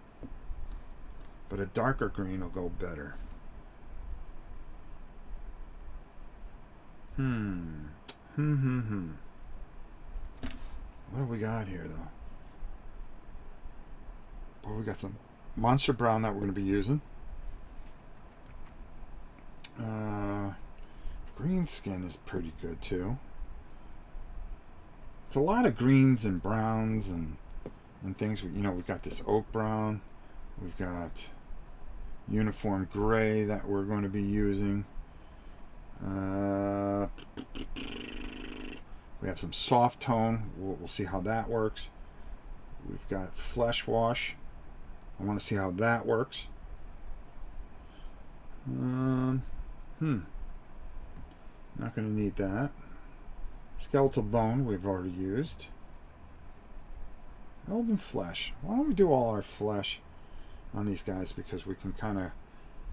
But a darker green will go better. What do we got here, though? Well, we got some monster brown that we're going to be using. Green skin is pretty good, too. It's a lot of greens and browns and things. You know, we've got this oak brown. We've got uniform gray that we're going to be using. We have some soft tone. We'll see how that works. We've got flesh wash. I want to see how that works. Not going to need that. Skeletal bone we've already used. Elven flesh. Why don't we do all our flesh on these guys, because we can kind of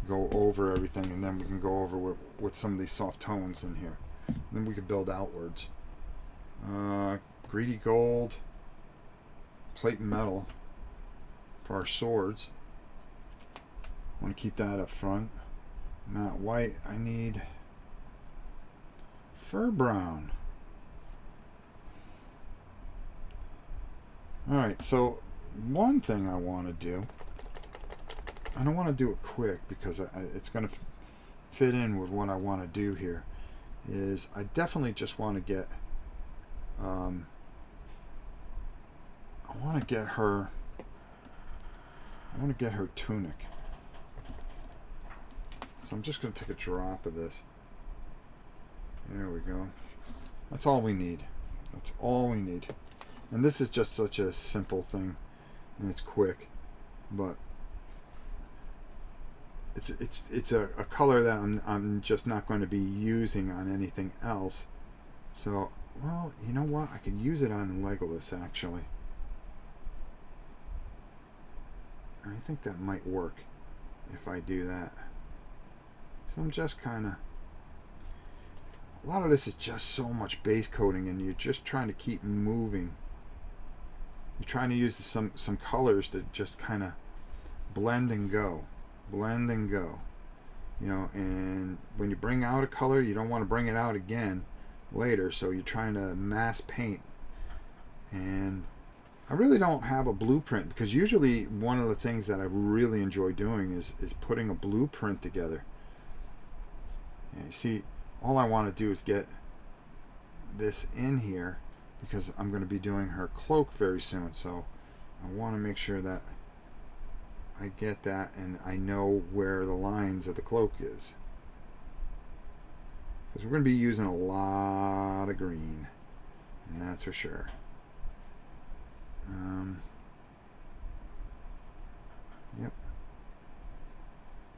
go over everything, and then we can go over with some of these soft tones in here. And then we can build outwards. Greedy gold, plate and metal for our swords. I want to keep that up front. Matte white. I need fur brown. Alright, so one thing I want to do, I don't want to do it quick because it's going to fit in with what I want to do here, is I definitely just want to get, I want to get her tunic. So I'm just going to take a drop of this. There we go. That's all we need. That's all we need. And this is just such a simple thing, and it's quick, but it's a color that I'm just not going to be using on anything else. So, well, you know what? I could use it on Legolas actually. I think that might work if I do that. So I'm just kind of, a lot of this is just so much base coating, and you're just trying to keep moving. You're trying to use some colors to just kind of blend and go. Blend and go. You know, and when you bring out a color, you don't want to bring it out again later, so you're trying to mass paint. And I really don't have a blueprint, because usually one of the things that I really enjoy doing is putting a blueprint together. And you see, all I want to do is get this in here, because I'm going to be doing her cloak very soon, so I want to make sure that I get that and I know where the lines of the cloak is, because we're going to be using a lot of green, and that's for sure. Yep,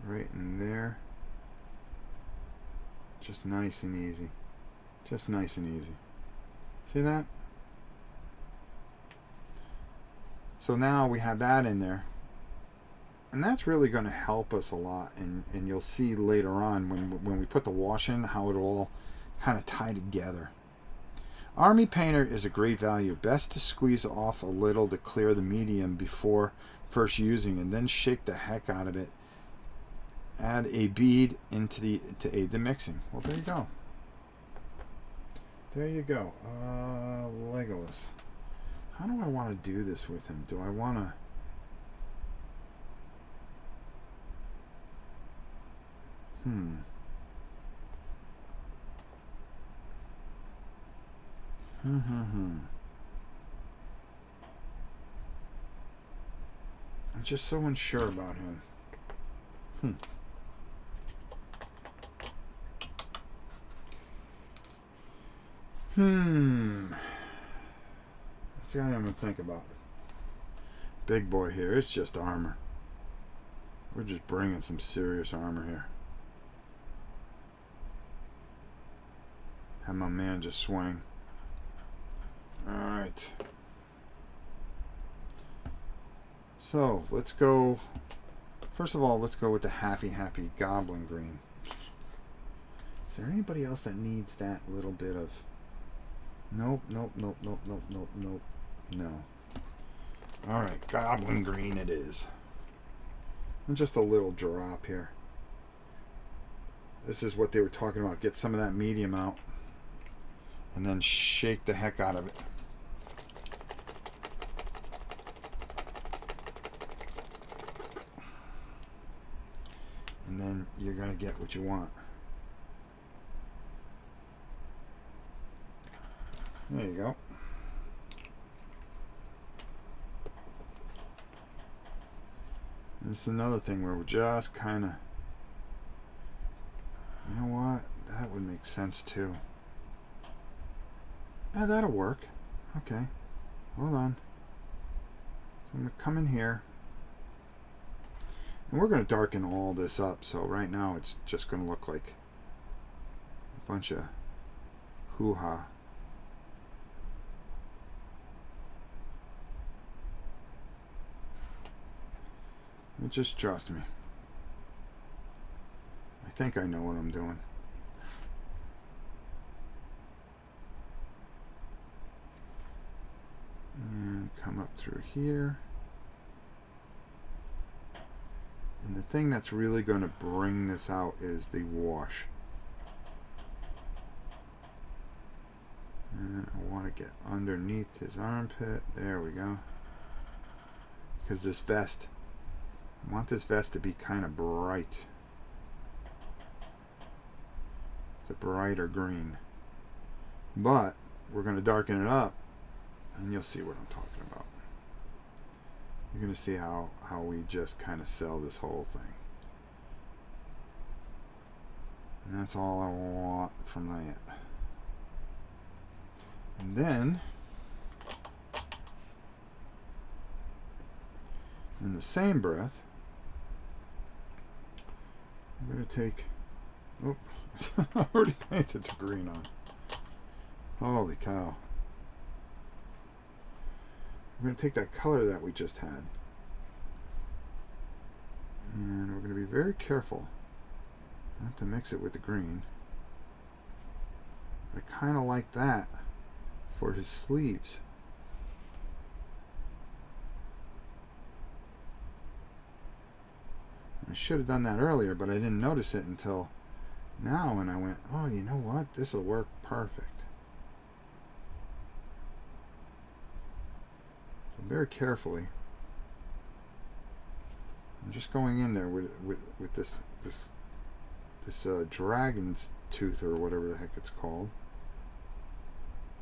right in there, just nice and easy, just nice and easy. See that? So now we have that in there, and that's really going to help us a lot, and you'll see later on when we put the wash in how it'll all kind of tie together. Army Painter is a great value. Best to squeeze off a little to clear the medium before first using, and then shake the heck out of it. Add a bead to aid the mixing. Well, there you go. There you go. Legolas. How do I want to do this with him? Do I want to... I'm just so unsure about him. That's the guy I'm going to think about. Big boy here. It's just armor. We're just bringing some serious armor here. Have my man just swing. Alright. So, let's go. First of all, let's go with the Happy Goblin Green. Is there anybody else that needs that little bit of... Nope. No. Alright, Goblin Green it is. And just a little drop here. This is what they were talking about. Get some of that medium out, and then shake the heck out of it. And then you're going to get what you want. There you go. This is another thing where we're just kind of... You know what? That would make sense too. Yeah, that'll work. Okay. Hold on. So I'm going to come in here. And we're going to darken all this up. So right now it's just going to look like a bunch of hoo-ha. Just trust me. I think I know what I'm doing. And come up through here. And the thing that's really going to bring this out is the wash. And I want to get underneath his armpit. There we go. Because this vest, I want this vest to be kind of bright. It's a brighter green. But we're going to darken it up, and you'll see what I'm talking about. You're going to see how we just kind of sell this whole thing. And that's all I want from that. And then, in the same breath, I'm going to take... Oh, I already painted the green on. Holy cow. We're going to take that color that we just had, and we're going to be very careful not to mix it with the green. I kind of like that for his sleeves. I should have done that earlier, but I didn't notice it until now, and I went, oh, you know what? This will work perfect. Very carefully, I'm just going in there with this dragon's tooth or whatever the heck it's called.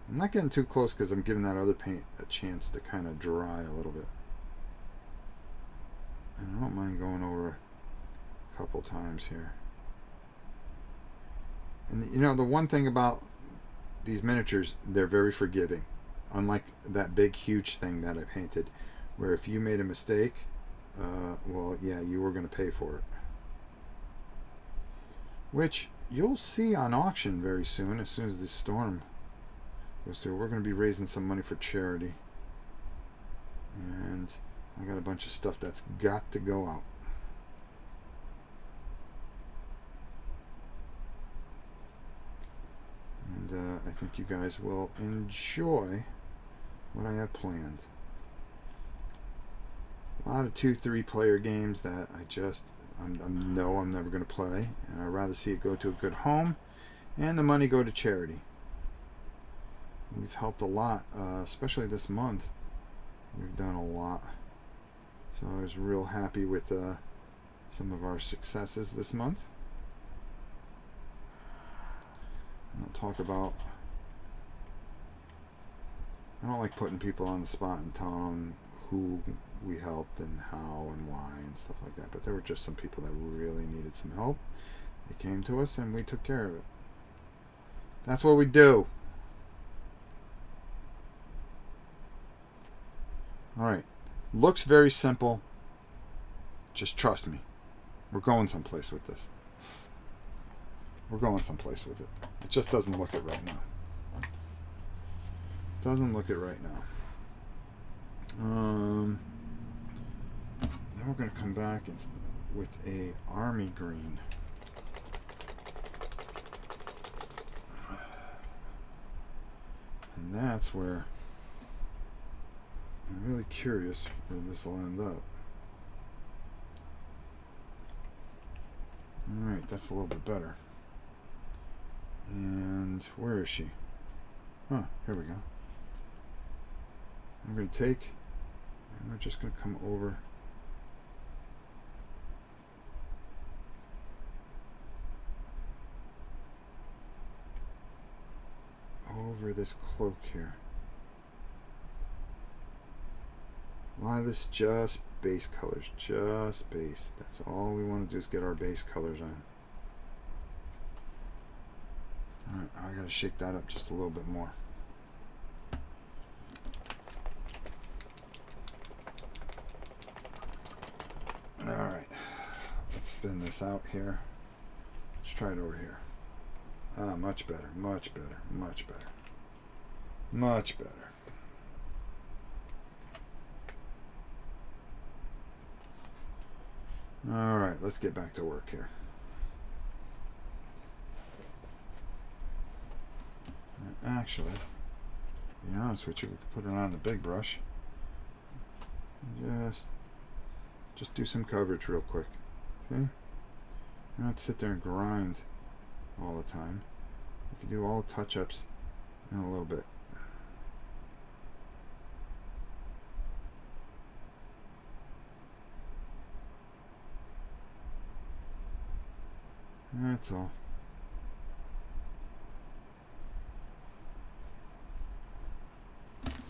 I'm not getting too close because I'm giving that other paint a chance to kind of dry a little bit, and I don't mind going over a couple times here. And you know, the one thing about these miniatures, they're very forgiving. Unlike that big, huge thing that I painted, where if you made a mistake, well, yeah, you were going to pay for it. Which you'll see on auction very soon, as soon as this storm goes through. We're going to be raising some money for charity. And I got a bunch of stuff that's got to go out. And I think you guys will enjoy what I have planned. A lot of 2-3 player games that I know I'm never going to play, and I'd rather see it go to a good home and the money go to charity. We've helped a lot, especially this month. We've done a lot, so I was real happy with some of our successes this month. And I'll talk about, I don't like putting people on the spot and telling them who we helped and how and why and stuff like that. But there were just some people that really needed some help. They came to us and we took care of it. That's what we do. Alright. Looks very simple. Just trust me. We're going someplace with this. We're going someplace with it. It just doesn't look it right now. Doesn't look it right now. Then we're going to come back with a army green. And that's where I'm really curious where this will end up. Alright, that's a little bit better. And where is she? Huh, here we go. I'm going to take, and we're just going to come over this cloak here. A lot of this just base colors, just base. That's all we want to do is get our base colors on. Alright, I gotta shake that up just a little bit more. Alright, let's spin this out here. Let's try it over here. Ah, much better, much better, much better. Much better. Alright, let's get back to work here. And actually, to be honest with you, we could put it on the big brush. Just do some coverage real quick. See? Not sit there and grind all the time. You can do all touch-ups in a little bit. That's all.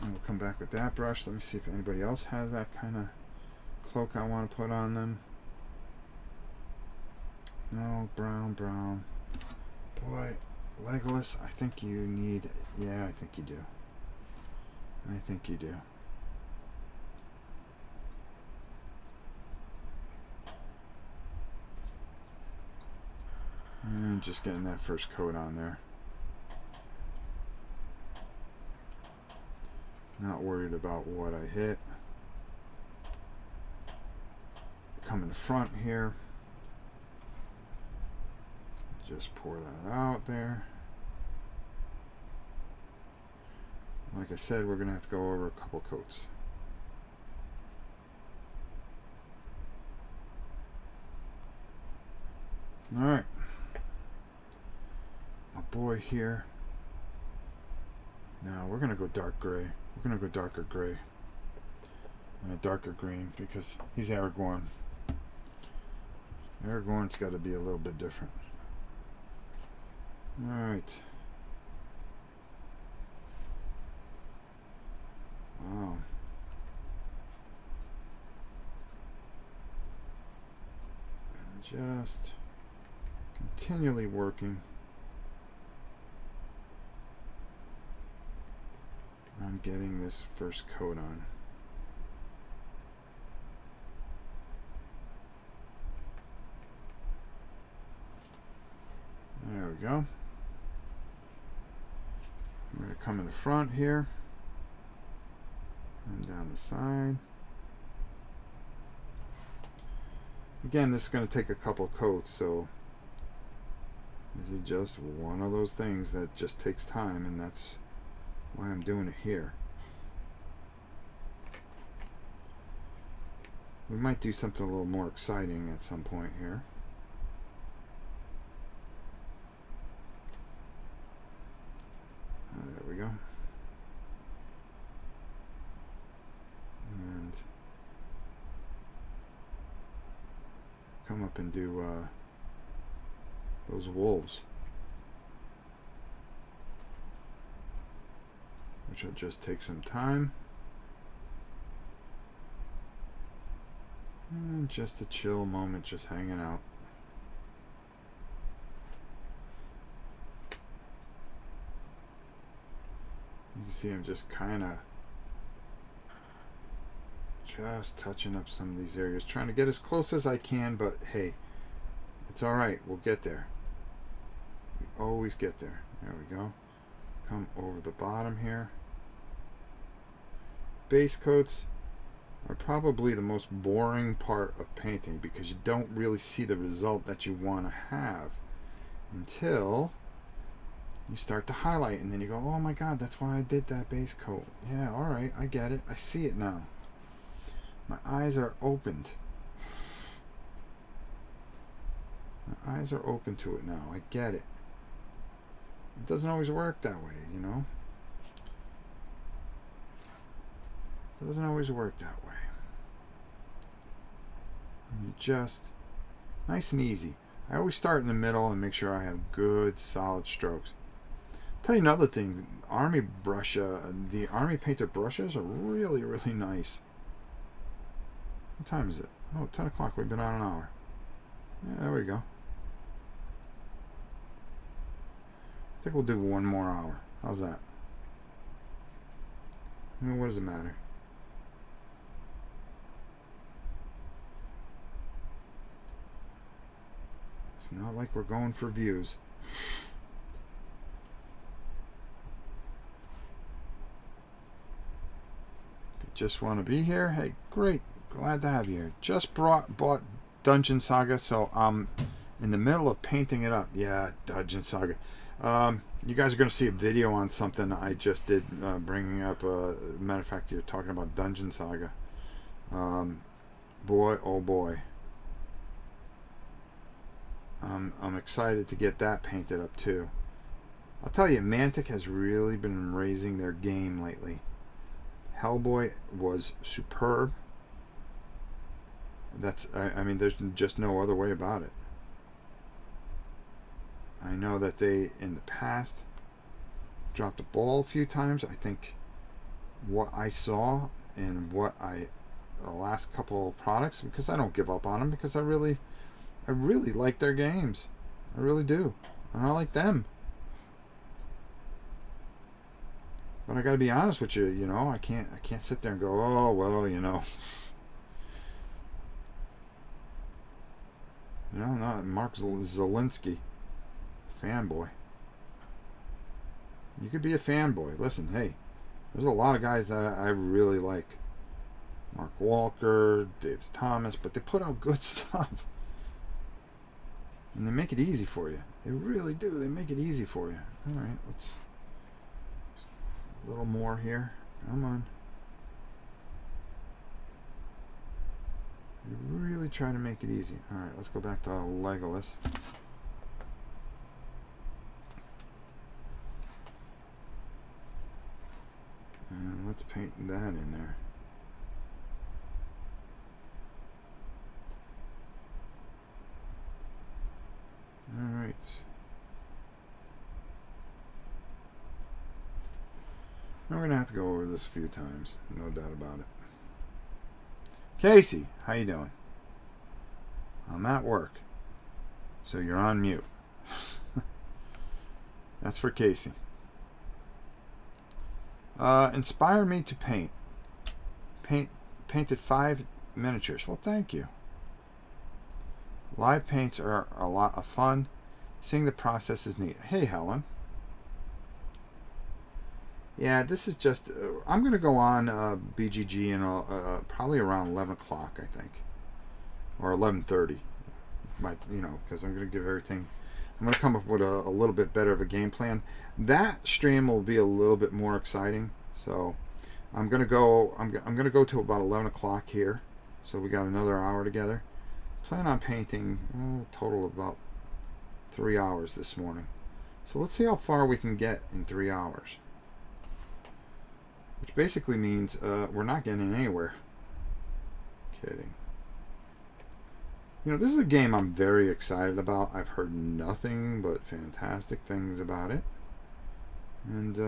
And we'll come back with that brush. Let me see if anybody else has that kind of cloak I want to put on them. No, brown. Boy, Legolas, I think you need... Yeah, I think you do. I think you do. And just getting that first coat on there. Not worried about what I hit. Come in the front here. Just pour that out there. Like I said, we're going to have to go over a couple coats. Alright. My boy here. Now we're going to go dark gray. We're going to go darker gray. And a darker green because he's Aragorn. Aragorn's got to be a little bit different. Alright. Wow. And just continually working on getting this first coat on. There we go. I'm going to come in the front here and down the side. Again, this is going to take a couple coats, so this is just one of those things that just takes time, and that's why I'm doing it here. We might do something a little more exciting at some point here. There we go. And come up and do those wolves, which will just take some time. And just a chill moment, just hanging out. You can see I'm just kind of touching up some of these areas, trying to get as close as I can, but hey, it's alright, we'll get there. We always get there. There we go. Come over the bottom here. Base coats are probably the most boring part of painting because you don't really see the result that you want to have until you start to highlight, and then you go, oh my god, that's why I did that base coat. Yeah, alright, I get it. I see it now. My eyes are opened. My eyes are open to it now. I get it. It doesn't always work that way, you know? It doesn't always work that way. And you just, nice and easy. I always start in the middle and make sure I have good, solid strokes. Tell you another thing, the Army Painter brushes are really, really nice. What time is it? Oh, 10 o'clock. We've been on an hour. Yeah, there we go. I think we'll do one more hour. How's that? Well, what does it matter? It's not like we're going for views. If you just want to be here, hey, great. Glad to have you here. Just bought Dungeon Saga, so I'm in the middle of painting it up. Yeah, Dungeon Saga. You guys are going to see a video on something I just did, bringing up, matter of fact, you're talking about Dungeon Saga. Boy, oh boy. I'm excited to get that painted up too. I'll tell you, Mantic has really been raising their game lately. Hellboy was superb. I mean, there's just no other way about it. I know that they, in the past, dropped the ball a few times. I think what I saw and the last couple of products, because I don't give up on them, because I really like their games. I really do. And I like them. But I got to be honest with you, you know, I can't sit there and go, oh well, you know. You know, not Mark Zelinsky, fanboy. You could be a fanboy. Listen, hey, there's a lot of guys that I really like. Mark Walker, Dave Thomas, but they put out good stuff. And they make it easy for you. They really do. They make it easy for you. All right, let's a little more here. Come on. They really try to make it easy. All right, let's go back to Legolas. And let's paint that in there. All right. Now we're gonna have to go over this a few times, no doubt about it. Casey, how you doing? I'm at work, so you're on mute. That's for Casey. Inspire me to paint. Painted 5 miniatures. Well, thank you. Live paints are a lot of fun. Seeing the process is neat. Hey, Helen. Yeah, this is just... I'm going to go on BGG in probably around 11 o'clock, I think. Or 11:30. Because I'm going to give everything... I'm going to come up with a little bit better of a game plan. That stream will be a little bit more exciting. So I'm going to go... I'm going to go to about 11 o'clock here. So we got another hour together. Plan on painting total about 3 hours this morning. So let's see how far we can get in 3 hours. Which basically means we're not getting anywhere. Kidding. You know, this is a game I'm very excited about. I've heard nothing but fantastic things about it. And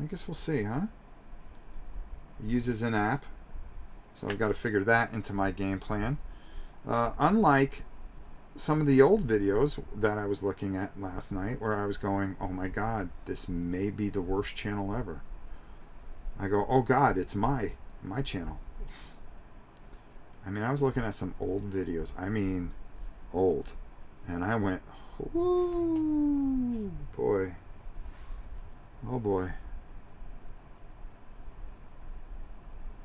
I guess we'll see, huh? It uses an app. So I've got to figure that into my game plan. Unlike some of the old videos that I was looking at last night where I was going, oh my God, this may be the worst channel ever. I go, oh God, it's my channel. I mean, I was looking at some old videos. I mean, old. And I went, whoo, boy. Oh boy.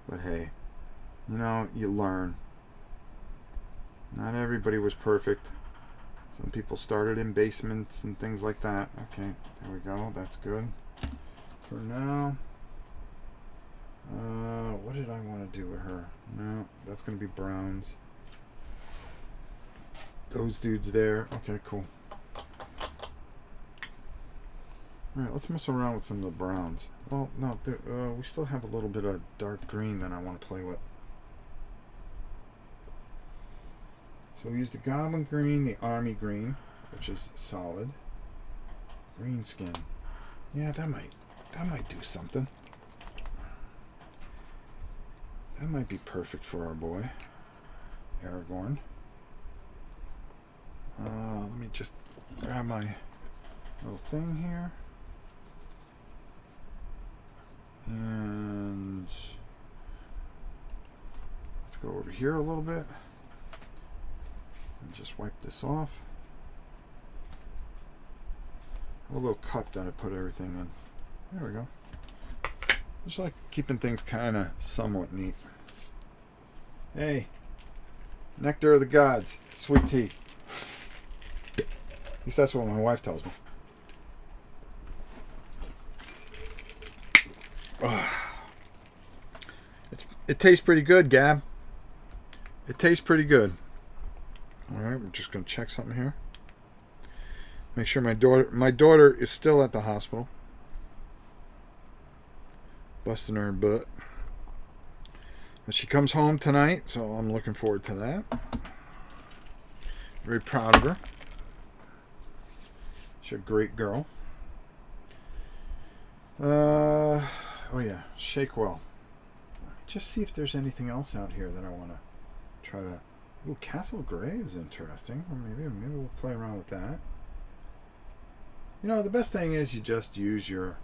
But hey, you know, you learn. Not everybody was perfect. Some people started in basements and things like that. Okay, there we go. That's good. For now, what did I want to do with her? No, that's going to be browns. Those dudes there. Okay, cool. Alright, let's mess around with some of the browns. Well, no, we still have a little bit of dark green that I want to play with. So we use the goblin green, the army green, which is solid. Green skin. Yeah, that might do something. That might be perfect for our boy, Aragorn. Let me just grab my little thing here. And let's go over here a little bit. And just wipe this off. I have a little cup that I put everything in. There we go. Just like keeping things kind of somewhat neat. Hey, nectar of the gods, sweet tea. At least that's what my wife tells me. It tastes pretty good, Gab. It tastes pretty good. All right, we're just going to check something here. Make sure my daughter is still at the hospital. Busting her butt. And she comes home tonight, so I'm looking forward to that. Very proud of her. She's a great girl. Oh yeah, shake well. Let me just see if there's anything else out here that I want to try to... Ooh, Castle Gray is interesting. Or maybe we'll play around with that. You know, the best thing is you just use your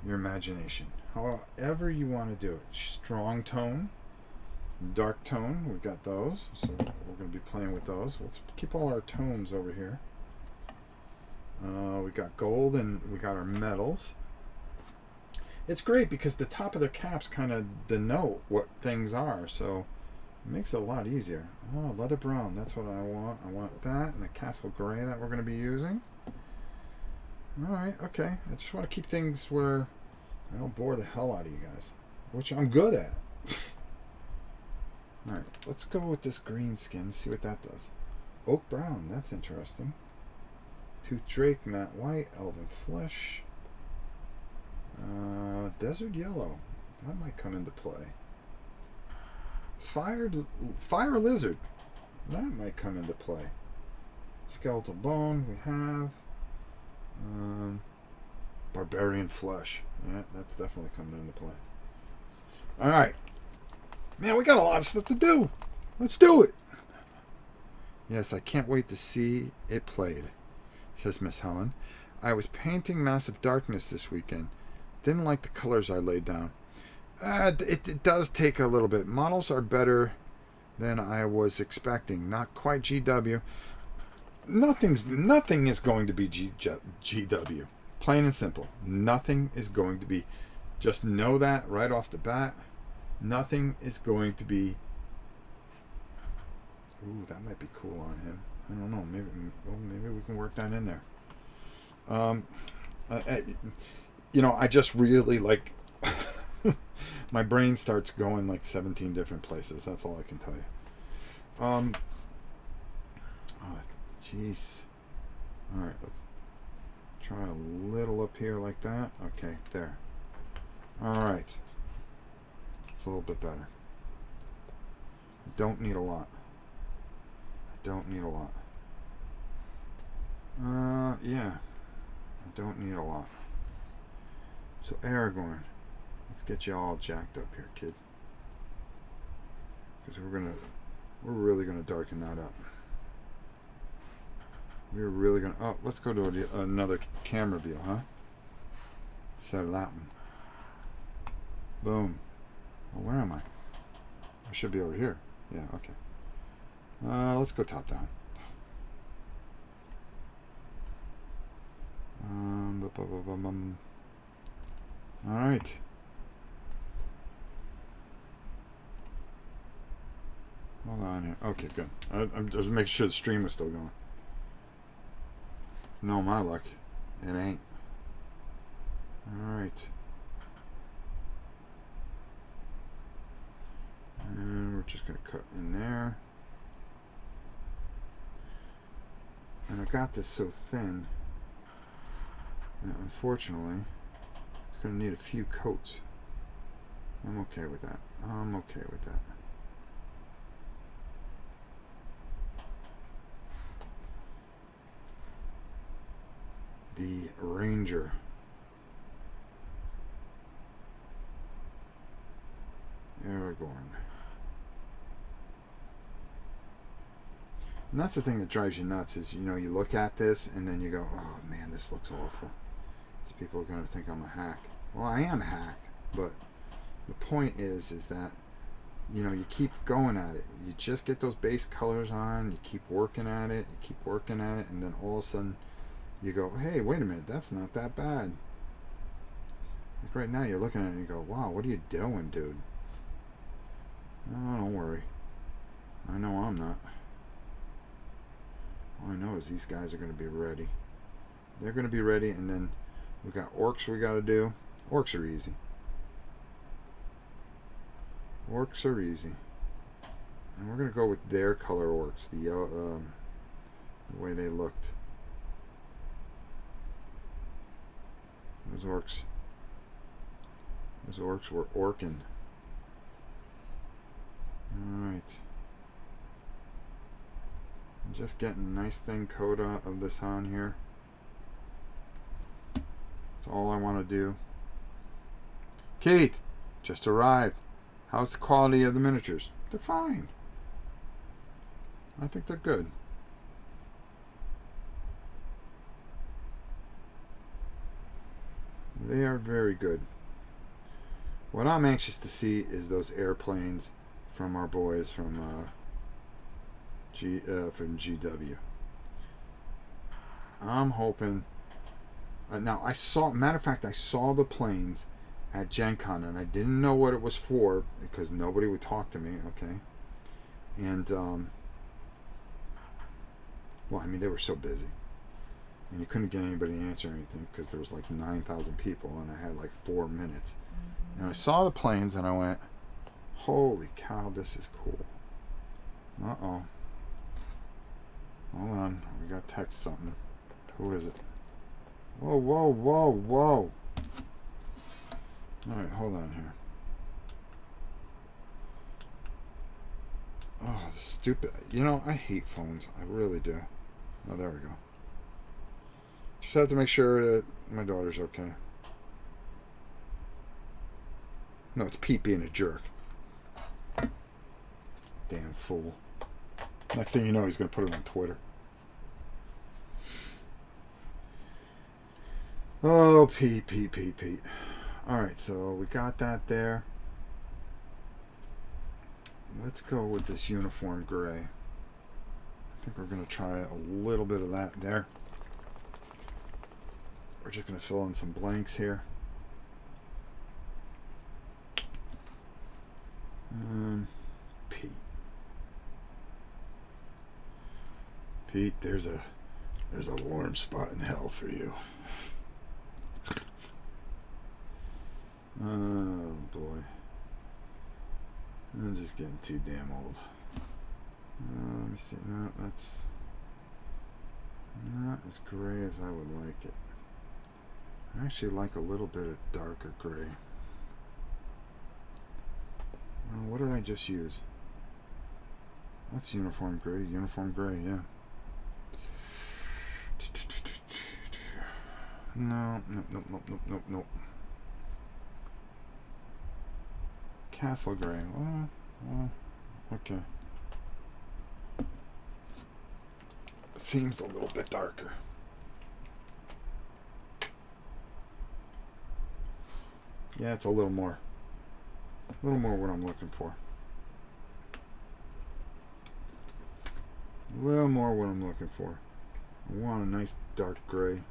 imagination. However you want to do it. Strong tone, dark tone, we've got those. So we're going to be playing with those. Let's keep all our tones over here. We got gold and we got our metals. It's great because the top of their caps kind of denote what things are. So it makes it a lot easier. Oh, leather brown, that's what I want. I want that and the Castle Gray that we're going to be using. Alright, okay. I just want to keep things where I don't bore the hell out of you guys, which I'm good at. Alright, let's go with this green skin, see what that does. Oak brown, that's interesting. Tooth drake, matte white, elven flesh. Desert yellow, that might come into play. Fire lizard, that might come into play. Skeletal bone, we have. Barbarian flesh. Yeah, that's definitely coming into play. Alright. Man, we got a lot of stuff to do. Let's do it. Yes, I can't wait to see it played, says Miss Helen. I was painting Massive Darkness this weekend. Didn't like the colors I laid down. It does take a little bit. Models are better than I was expecting. Not quite GW. Nothing is going to be GW. Plain and simple. Nothing is going to be. Just know that right off the bat. Nothing is going to be. Ooh, that might be cool on him. I don't know. Maybe we can work that in there. I just really like. My brain starts going like 17 different places. That's all I can tell you. Jeez. Alright, let's try a little up here like that. Okay, there. Alright. It's a little bit better. I don't need a lot. Yeah. I don't need a lot. So Aragorn. Let's get you all jacked up here, kid. Because we're really gonna darken that up. We're really gonna. Oh, let's go to another camera view, huh? Instead of that one. Boom. Well, where am I? I should be over here. Yeah. Okay. Let's go top down. All right. Hold on here. Okay, good. I'm just making sure the stream was still going. No, my luck. It ain't. Alright. And we're just going to cut in there. And I got this so thin that unfortunately it's going to need a few coats. I'm okay with that. The Ranger. Aragorn. And that's the thing that drives you nuts is, you look at this and then you go, oh man, this looks awful. These people are going to think I'm a hack. Well, I am a hack, but the point is that, you keep going at it. You just get those base colors on, you keep working at it, and then all of a sudden you go, hey, wait a minute, that's not that bad. Like right now you're looking at it and you go, wow, what are you doing, dude? Oh, don't worry. I know I'm not. All I know is these guys are going to be ready. They're going to be ready, and then we got orcs we got to do. Orcs are easy. And we're going to go with their color orcs, the way they looked. Those orcs were orkin. Alright. I'm just getting a nice thin coat of this on here. That's all I want to do. Kate, just arrived. How's the quality of the miniatures? They're fine. I think they're good. They are very good. What I'm anxious to see is those airplanes from our boys from GW. I'm hoping. Now I saw. Matter of fact, I saw the planes at Gen Con, and I didn't know what it was for because nobody would talk to me. Okay, and well, I mean they were so busy. And you couldn't get anybody to answer anything because there was like 9,000 people and I had like 4 minutes. And I saw the planes and I went, holy cow, this is cool. Uh-oh. Hold on. We got to text something. Who is it? Whoa, whoa, whoa, whoa. Alright, hold on here. Oh, this stupid. You know, I hate phones. I really do. Oh, there we go. Just have to make sure that my daughter's okay. No, it's Pete being a jerk. Damn fool. Next thing you know, he's going to put it on Twitter. Oh, Pete. Alright, so we got that there. Let's go with this uniform gray. I think we're going to try a little bit of that there. We're just going to fill in some blanks here. Pete. Pete, there's a warm spot in hell for you. Oh boy. I'm just getting too damn old. Let me see. No, that's not as gray as I would like it. I actually like a little bit of darker gray. What did I just use? That's uniform gray. Uniform gray, yeah. No. Castle gray. Okay. Seems a little bit darker. Yeah, it's a little more what I'm looking for. A little more what I'm looking for. I want a nice dark gray.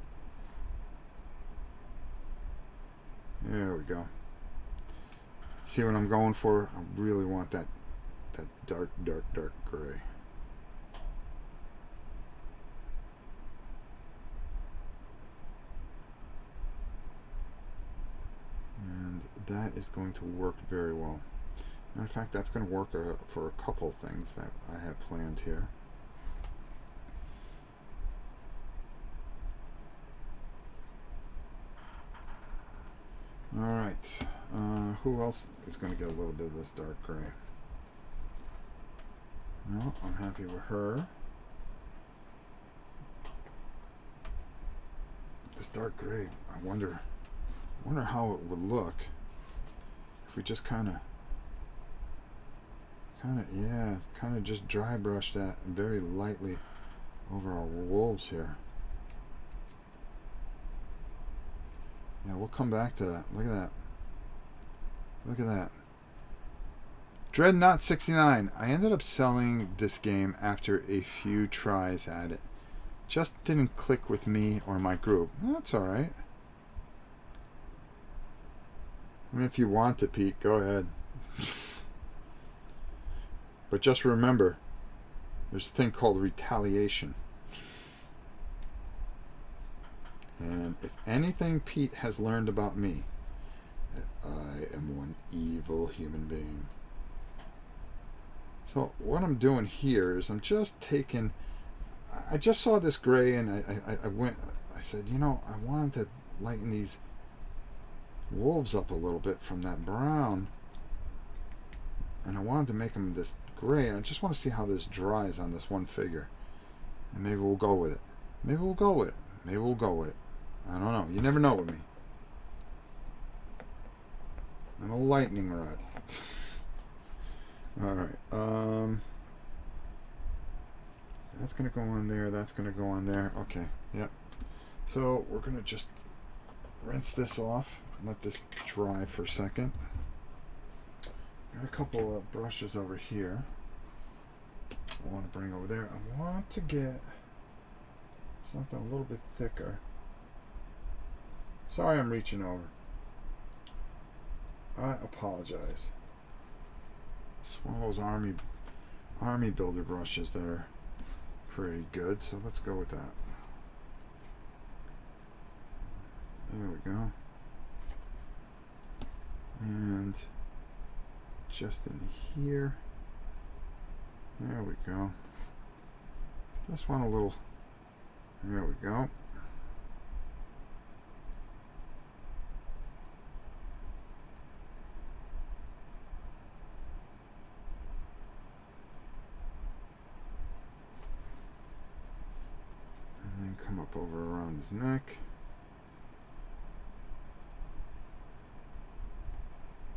There we go. See what I'm going for? I really want that dark gray. And that is going to work very well. Matter of fact, that's going to work for a couple things that I have planned here. Alright, who else is going to get a little bit of this dark gray? No, I'm happy with her. This dark gray, I wonder how it would look if we just kind of just dry brush that very lightly over our wolves here. Yeah, we'll come back to that. Look at that. Look at that. Dreadnought 69. I ended up selling this game after a few tries at it. Just didn't click with me or my group. That's alright. I mean, if you want to, Pete, go ahead. But just remember, there's a thing called retaliation. And if anything Pete has learned about me, that I am one evil human being. So what I'm doing here is I'm just taking, I just saw this gray and I said, you know, I wanted to lighten these wolves up a little bit from that brown. And I wanted to make them this gray. And I just want to see how this dries on this one figure. And maybe we'll go with it. Maybe we'll go with it. Maybe we'll go with it. I don't know. You never know with me. I'm a lightning rod. Alright. That's going to go on there. That's going to go on there. Okay. Yep. So we're going to just rinse this off. Let this dry for a second. Got a couple of brushes over here. I want to bring over there. I want to get something a little bit thicker. Sorry I'm reaching over. I apologize. It's one of those army builder brushes that are pretty good, so let's go with that. There we go. And just in here. There we go. Just want a little. There we go. And then come up over around his neck.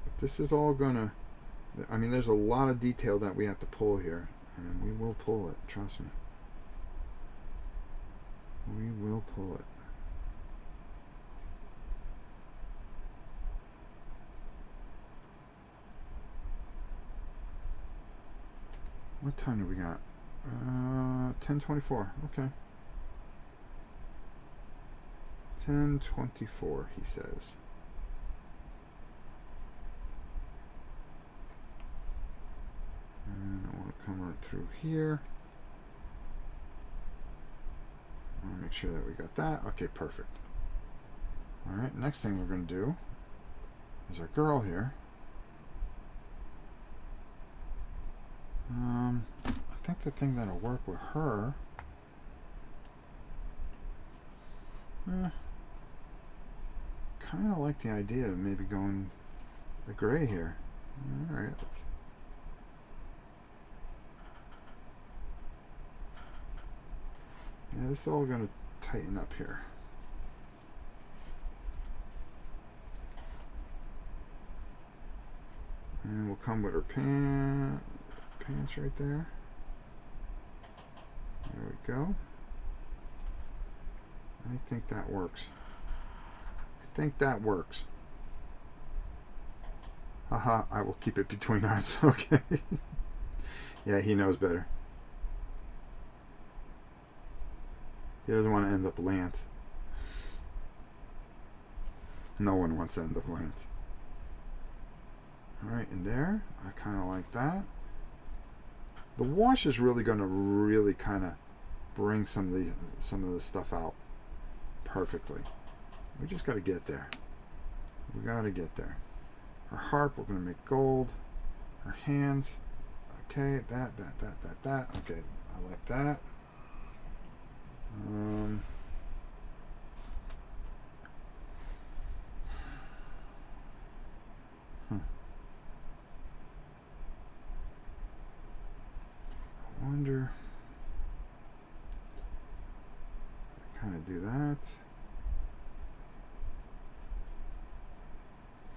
But this is all gonna. I mean, there's a lot of detail that we have to pull here, and we will pull it, trust me. We will pull it. What time do we got? 10:24. Okay. 10:24, he says. And I want to come right through here. I want to make sure that we got that. Okay, perfect. Alright, next thing we're going to do is our girl here. I think the thing that'll work with her. Kind of like the idea of maybe going the gray here. Alright, let's. Yeah, this is all going to tighten up here. And we'll come with her pants right there. There we go. I think that works. I think that works. Haha, I will keep it between us. Okay. Yeah, he knows better. He doesn't want to end up Lance. No one wants to end up Lance. Alright, in there. I kind of like that. The wash is really going to really kind of bring some of this stuff out perfectly. We just got to get there. We got to get there. Her harp, we're going to make gold. Her hands. Okay, that. Okay, I like that. I wonder. I kind of do that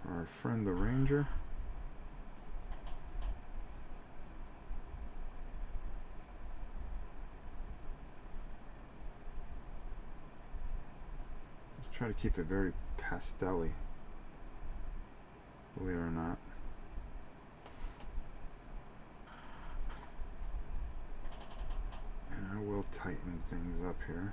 for our friend the Ranger. Just try to keep it very pastel-y, believe it or not. And I will tighten things up here.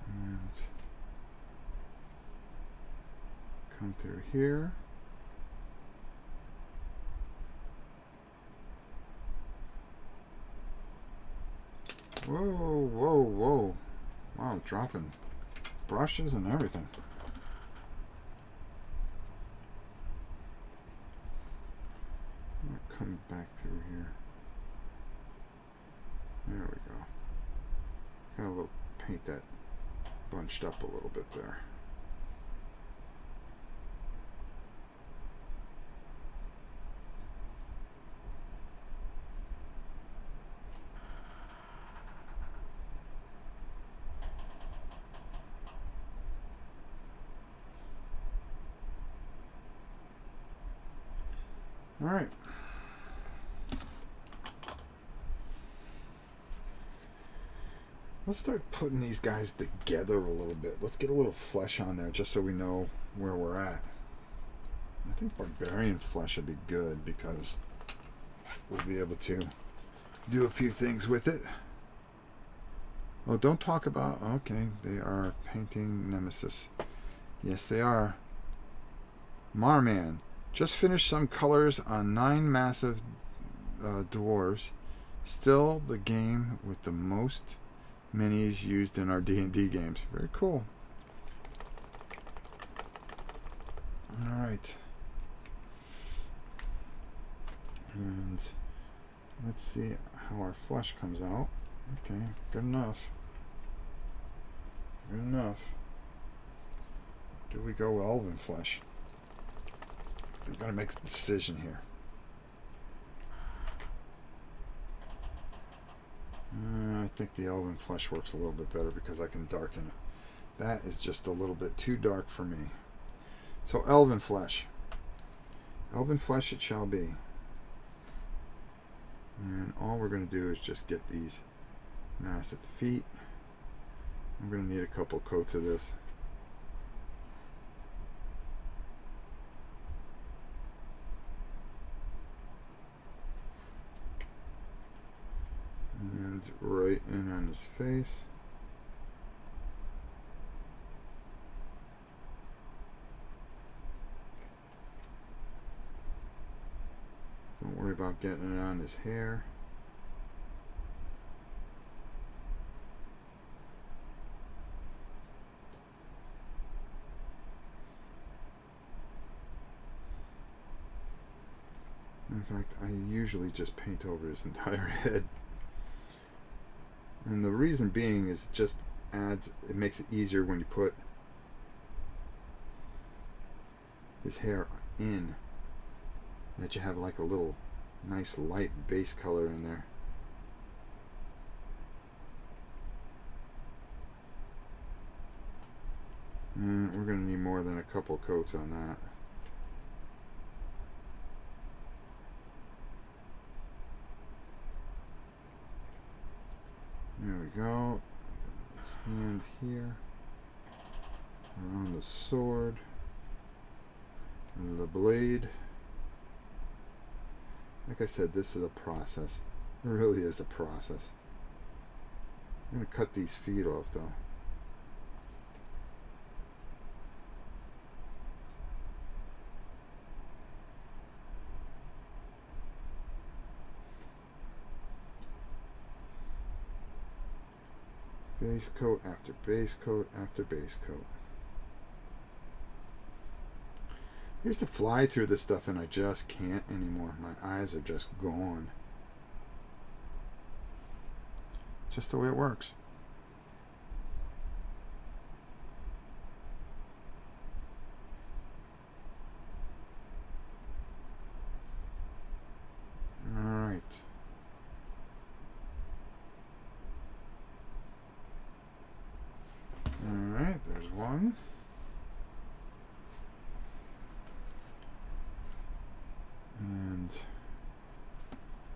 And come through here. Whoa. Wow, dropping brushes and everything. I'm going to come back through here. There we go. Got a little paint that bunched up a little bit there. All right. Let's start putting these guys together a little bit. Let's get a little flesh on there just so we know where we're at. I think barbarian flesh would be good because we'll be able to do a few things with it. Oh, don't talk about... Okay, they are painting Nemesis. Yes, they are. Marman. Just finished some colors on 9 massive dwarves. Still the game with the most minis used in our D&D games. Very cool. Alright. And let's see how our flesh comes out. Okay, good enough. Good enough. Do we go elven flesh? We've got to make a decision here. I think the elven flesh works a little bit better because I can darken it. That is just a little bit too dark for me. So elven flesh. Elven flesh it shall be. And all we're going to do is just get these massive feet. I'm going to need a couple coats of this. And right in on his face. Don't worry about getting it on his hair. In fact, I usually just paint over his entire head. And the reason being is just it makes it easier when you put his hair in, that you have like a little nice light base color in there. And we're going to need more than a couple coats on that. There we go. His hand here. Around the sword. And the blade. Like I said, this is a process. It really is a process. I'm going to cut these feet off though. Base coat after base coat after base coat. I used to fly through this stuff and I just can't anymore. My eyes are just gone. Just the way it works. All right. Alright, there's one. And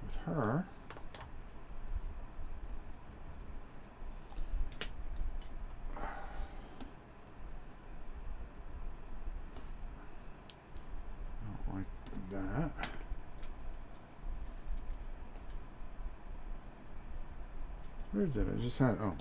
with her, I don't like that. Where is it? I just had, oh.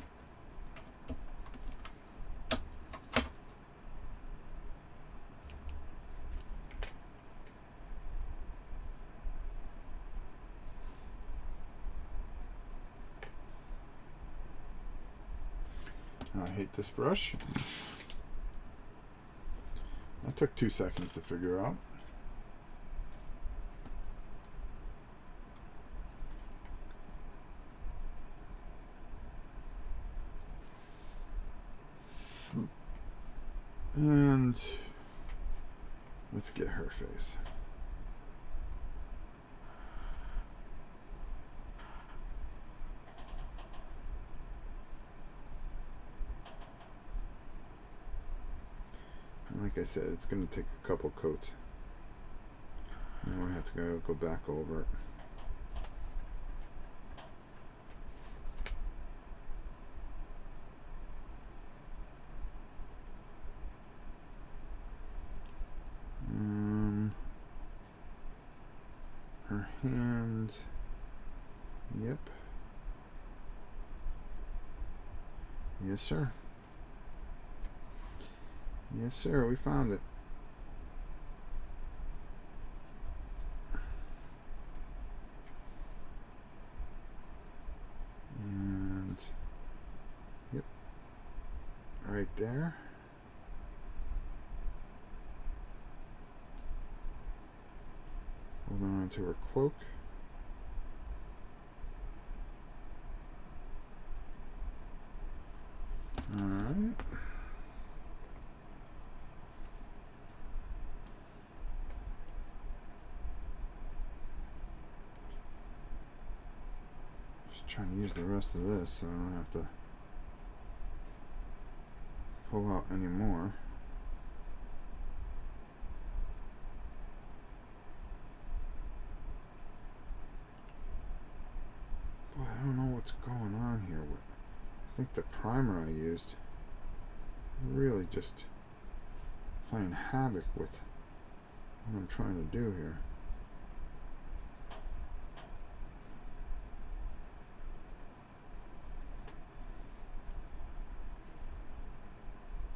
I hate this brush. That took 2 seconds to figure out. And let's get her face. And like I said, it's going to take a couple coats. Then we have to go back over it. Her hand. Yep. Yes, sir. Yes, sir. We found it. And yep, right there. Hold on to her cloak. All right. Just trying to use the rest of this so I don't have to pull out any more. Boy, I don't know what's going on here. I think the primer I used really just playing havoc with what I'm trying to do here.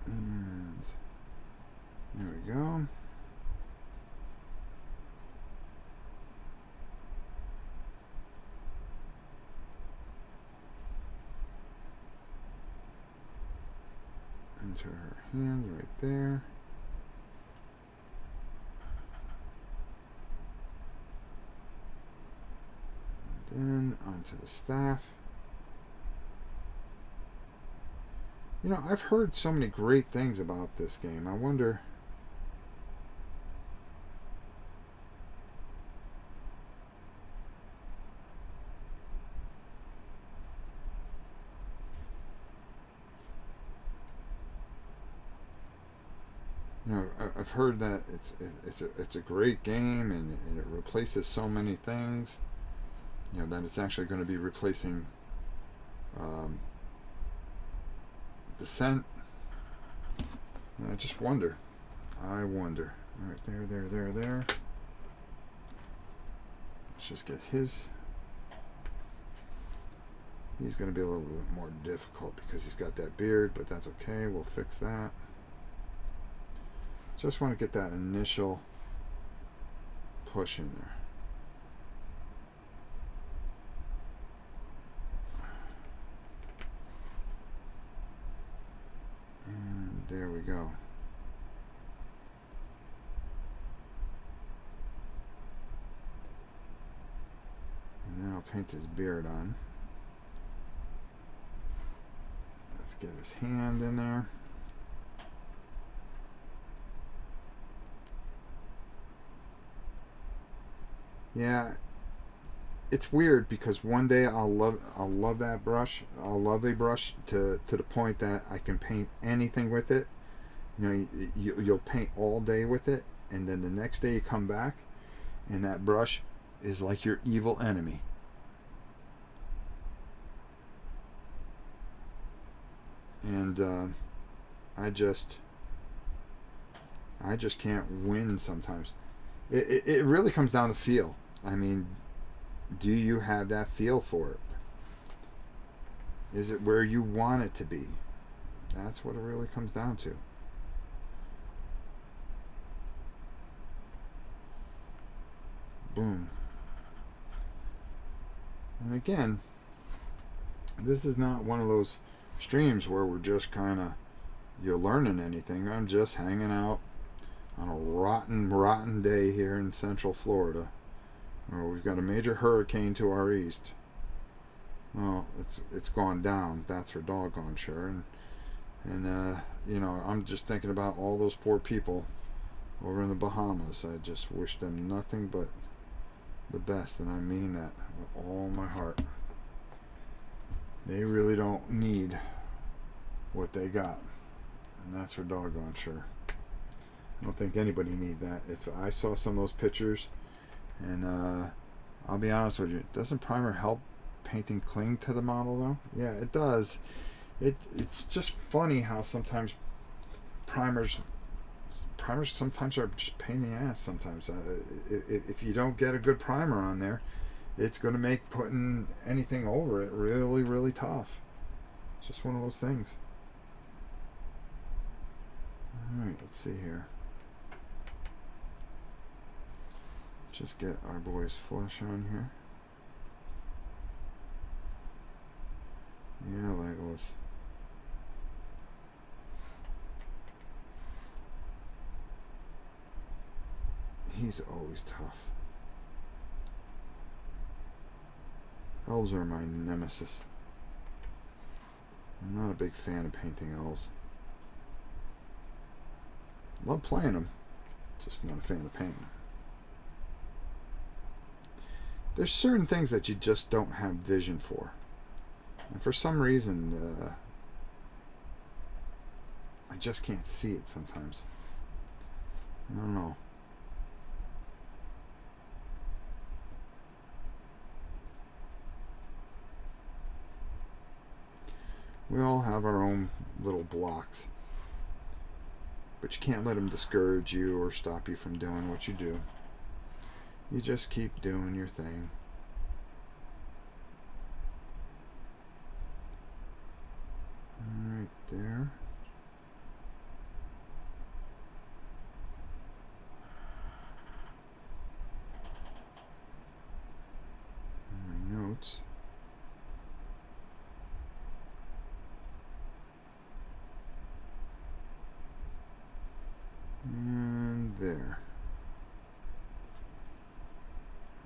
And there we go. Into her hands right there. And then onto the staff. You know, I've heard so many great things about this game. I wonder... You know, I've heard that it's a great game and it replaces so many things. You know, that it's actually going to be replacing Descent. And I just wonder. I wonder. All right, there. Let's just get his. He's going to be a little bit more difficult because he's got that beard, but that's okay. We'll fix that. Just want to get that initial push in there. And there we go. And then I'll paint his beard on. Let's get his hand in there. Yeah, it's weird because one day I'll love that brush. I'll love a brush to the point that I can paint anything with it. You know, you'll paint all day with it, and then the next day you come back, and that brush is like your evil enemy. And I just can't win sometimes. It really comes down to feel. I mean, do you have that feel for it? Is it where you want it to be? That's what it really comes down to. Boom. And again, this is not one of those streams where we're just kind of, you're learning anything. I'm just hanging out on a rotten day here in Central Florida. Oh, we've got a major hurricane to our east. Well, it's gone down. That's for doggone sure. And you know, I'm just thinking about all those poor people over in the Bahamas. I just wish them nothing but the best, and I mean that with all my heart. They really don't need what they got, and that's for doggone sure. I don't think anybody need that. If I saw some of those pictures, and I'll be honest with you, doesn't primer help painting cling to the model though? Yeah, it does. It's just funny how sometimes primers sometimes are just pain in the ass sometimes. If you don't get a good primer on there, it's going to make putting anything over it really, really tough. It's just one of those things. Alright, let's see here. Just get our boy's flesh on here. Yeah, Legolas. He's always tough. Elves are my nemesis. I'm not a big fan of painting elves. Love playing them, just not a fan of painting. There's certain things that you just don't have vision for. And for some reason, I just can't see it sometimes. I don't know. We all have our own little blocks. But you can't let them discourage you or stop you from doing what you do. You just keep doing your thing. Right there. My notes. And there.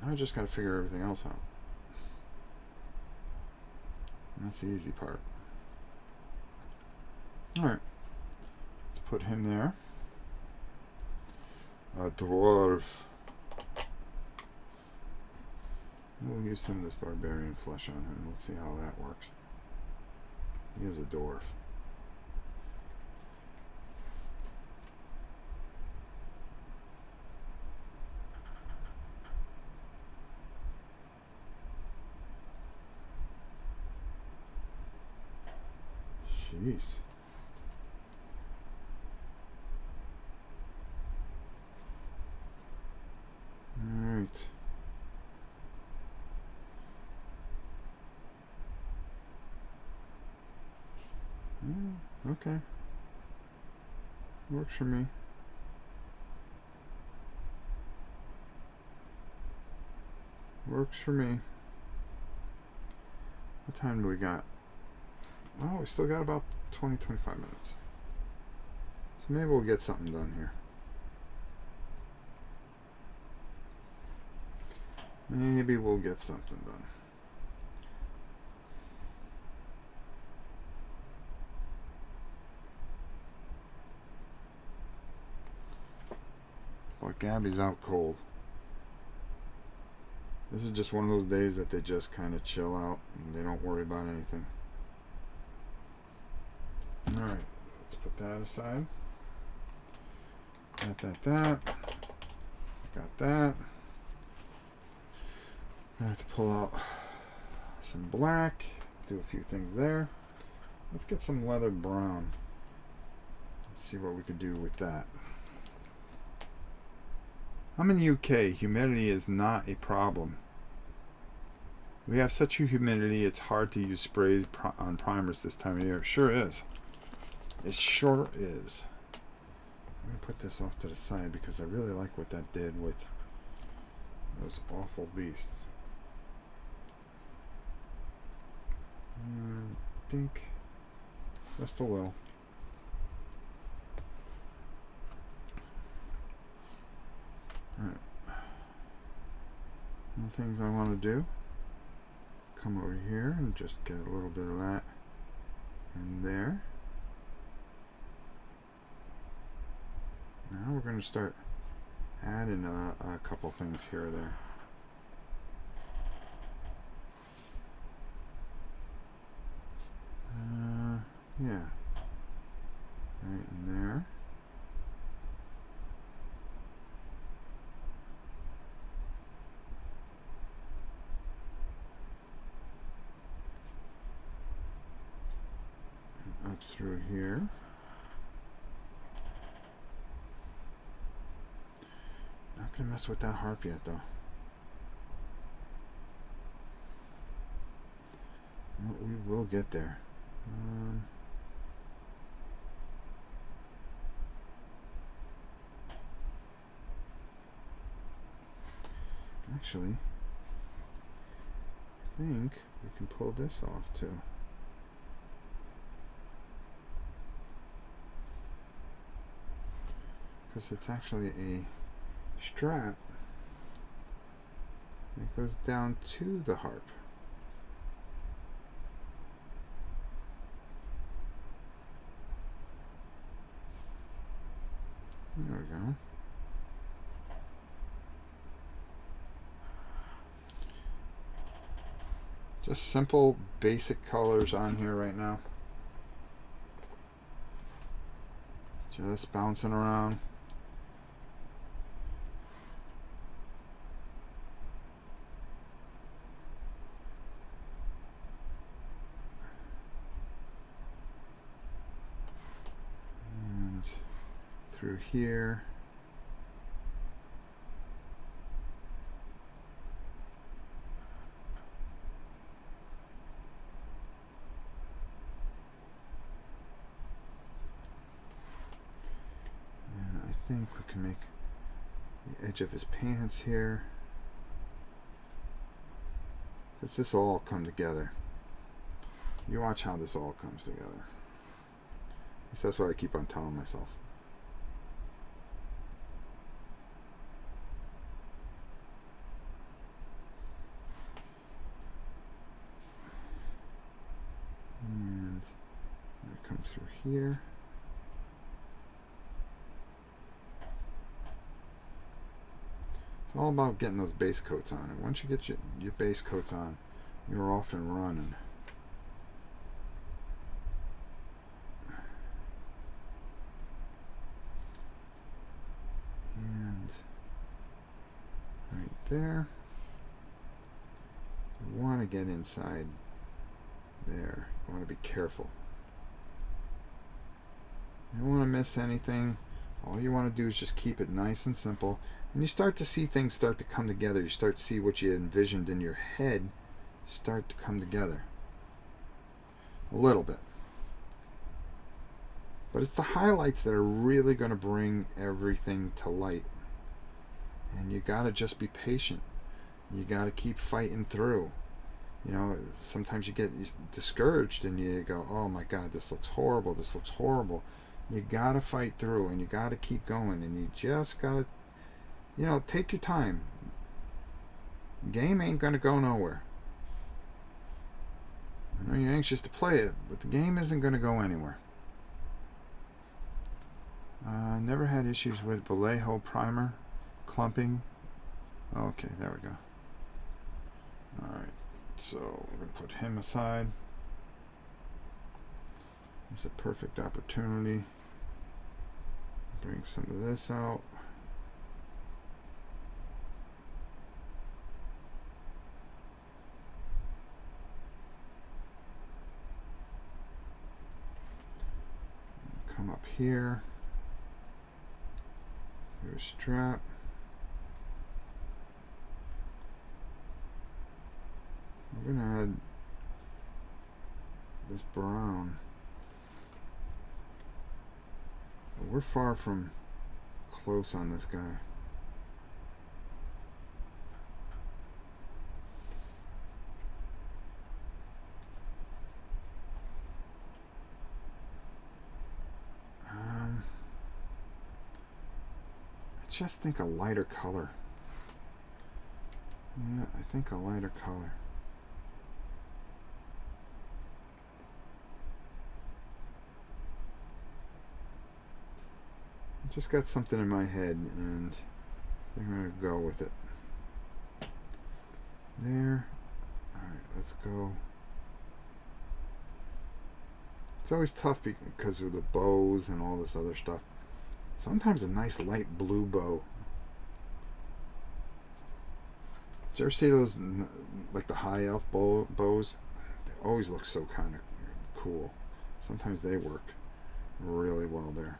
I just got to figure everything else out. And that's the easy part. Alright. Let's put him there. A dwarf. We'll use some of this barbarian flesh on him. Let's see how that works. He is a dwarf. Jeez. Alright. Okay. Works for me. Works for me. What time do we got? Oh, we still got about 20-25 minutes. So maybe we'll get something done here. Maybe we'll get something done. But Gabby's out cold. This is just one of those days that they just kind of chill out and they don't worry about anything. Alright, let's put that aside. That. Got that. I have to pull out some black, do a few things there. Let's get some leather brown. Let's see what we could do with that. I'm in the UK. Humidity is not a problem. We have such a humidity, it's hard to use sprays on primers this time of year. It sure is. It sure is. I'm going to put this off to the side because I really like what that did with those awful beasts. I think Just a little. Alright. The things I want to do, come over here and just get a little bit of that in there. Now we're going to start adding a couple things here or there. Yeah, right in there. And up through here. Not gonna mess with that harp yet, though. Well, we will get there. Actually, I think we can pull this off too. Because it's actually a strap that goes down to the harp. There we go. Just simple, basic colors on here right now. Just bouncing around. And through here. I think we can make the edge of his pants here, because this will all come together. You watch how this all comes together. At least that's what I keep on telling myself. And I come through here. It's all about getting those base coats on. And once you get your base coats on, you're off and running. And right there. You want to get inside there. You want to be careful. You don't want to miss anything. All you want to do is just keep it nice and simple. And you start to see things start to come together. You start to see what you envisioned in your head start to come together. A little bit. But it's the highlights that are really going to bring everything to light. And you got to just be patient. You got to keep fighting through. You know, sometimes you get discouraged and you go, oh my God, this looks horrible. This looks horrible. You got to fight through and you got to keep going. And you just got to, you know, take your time. Game ain't going to go nowhere. I know you're anxious to play it, but the game isn't going to go anywhere. Never had issues with Vallejo primer, clumping. Okay, there we go. Alright, so we're going to put him aside. It's a perfect opportunity. Bring some of this out. Come up here. Through a strap. We're going to add this brown. But we're far from close on this guy. just think a lighter color. Yeah, I think a lighter color. I just got something in my head, and I'm going to go with it. There. Alright, let's go. It's always tough because of the bows and all this other stuff. Sometimes a nice light blue bow. Did you ever see those, like the high elf bows? They always look so kind of cool. Sometimes they work really well there.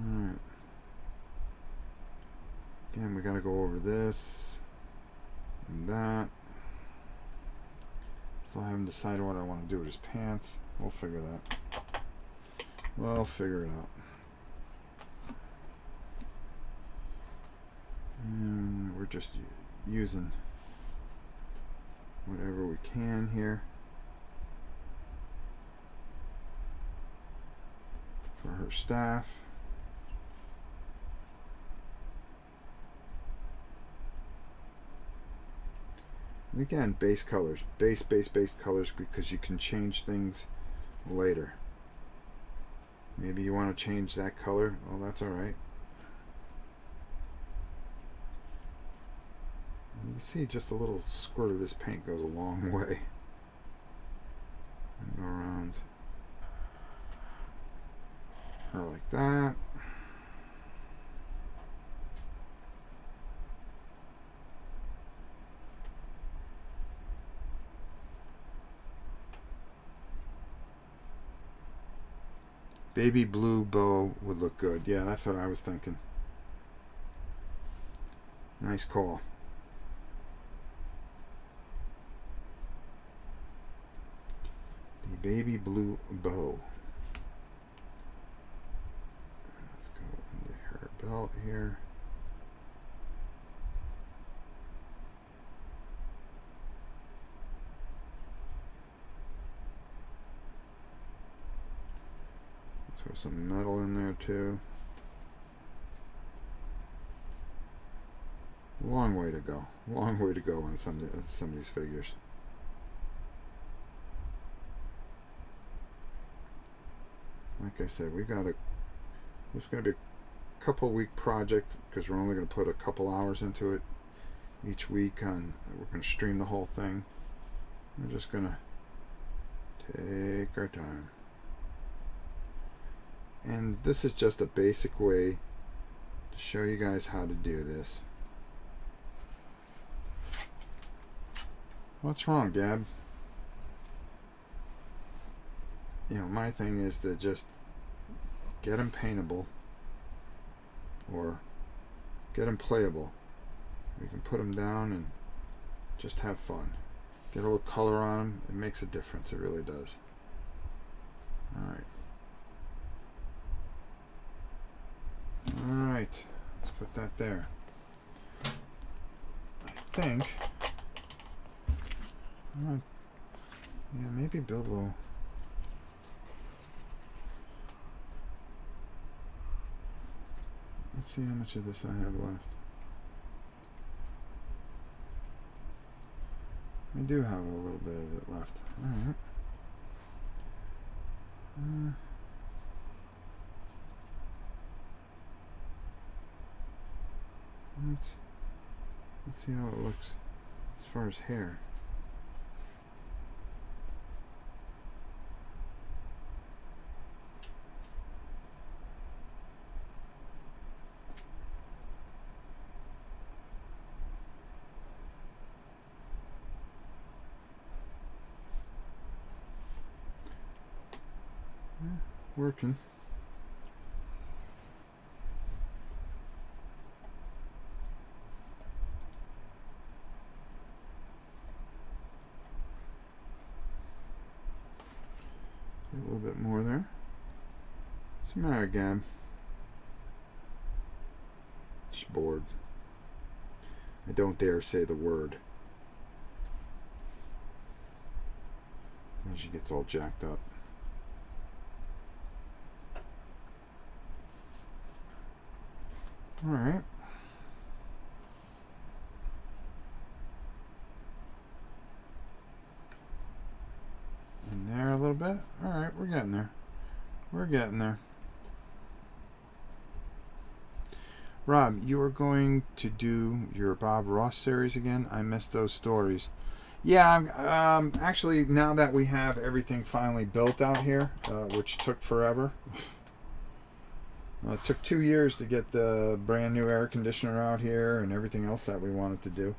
Alright. Again, we got to go over this and that. Still haven't decided what I want to do with his pants. We'll figure that. We'll figure it out. And we're just using whatever we can here for her staff. And again, base colors. Base colors, because you can change things later. Maybe you want to change that color. Oh, that's alright. You can see just a little squirt of this paint goes a long way. And go around her like that. Baby blue bow would look good. Yeah, that's what I was thinking. Nice call. The baby blue bow. Let's go into her belt here. Throw some metal in there too. Long way to go. Long way to go on some of these figures. Like I said, this is going to be a couple week project, because we're only going to put a couple hours into it each week. We're going to stream the whole thing. We're just going to take our time. And this is just a basic way to show you guys how to do this. What's wrong, Gab? You know, my thing is to just get them paintable or get them playable. We can put them down and just have fun. Get a little color on them. It makes a difference. It really does. Alright. Alright. Let's put that there. I think... yeah, maybe Bilbo... Let's see how much of this I have left. I do have a little bit of it left. Alright. Let's see how it looks as far as hair. Working. A little bit more there. What's the matter, Gab? She's bored. I don't dare say the word. Then she gets all jacked up. All right. In there a little bit. All right, we're getting there. We're getting there. Rob, you are going to do your Bob Ross series again? I missed those stories. Yeah, actually, now that we have everything finally built out here, which took forever. It took 2 years to get the brand new air conditioner out here and everything else that we wanted to do.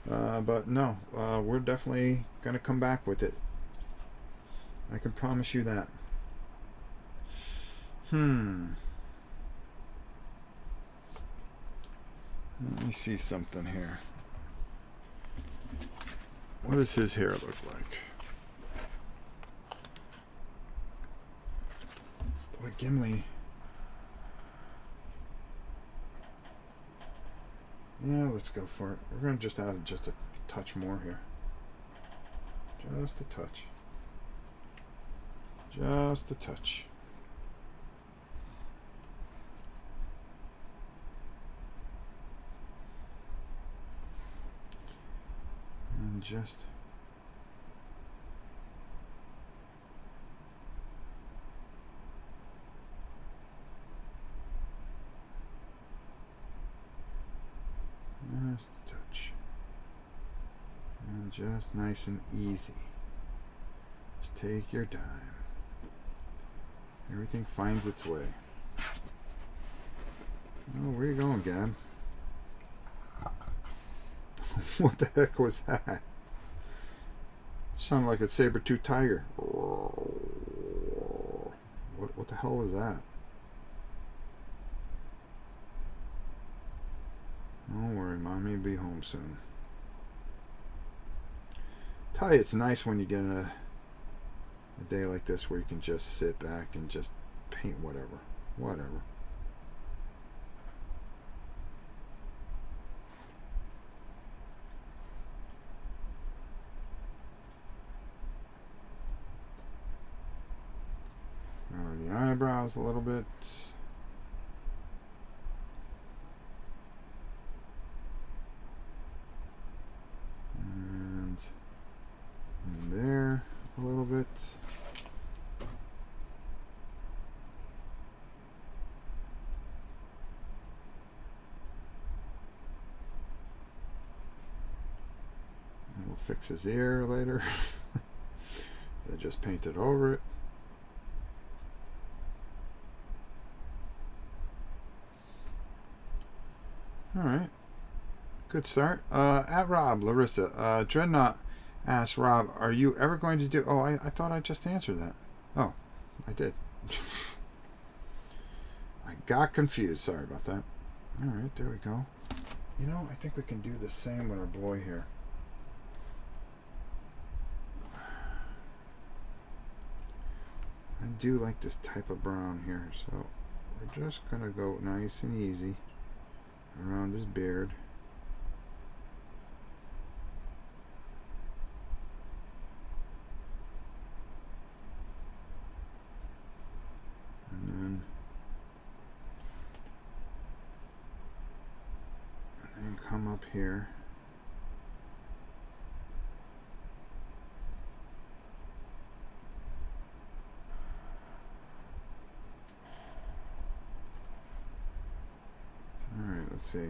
But no, we're definitely going to come back with it. I can promise you that. Let me see something here. What does his hair look like? Boy, Gimli. Yeah, let's go for it. We're going to just add just a touch more here. Just a touch. Just a touch. And just... just a touch. And just nice and easy. Just take your time. Everything finds its way. Oh, where you going, Gab? What the heck was that? Sounded like a saber-toothed tiger. What the hell was that? Don't worry, Mommy will be home soon. Tell you, it's nice when you get in a day like this where you can just sit back and just paint whatever. Whatever. The eyebrows a little bit. And in there a little bit. And we'll fix his ear later. I just painted over it. All right, good start. At Rob Larissa, Dreadnought asks Rob, "Are you ever going to do?" Oh, I thought I just answered that. Oh, I did. I got confused. Sorry about that. All right, there we go. You know, I think we can do the same with our boy here. I do like this type of brown here, so we're just gonna go nice and easy around his beard. And then come up here. All right, let's see.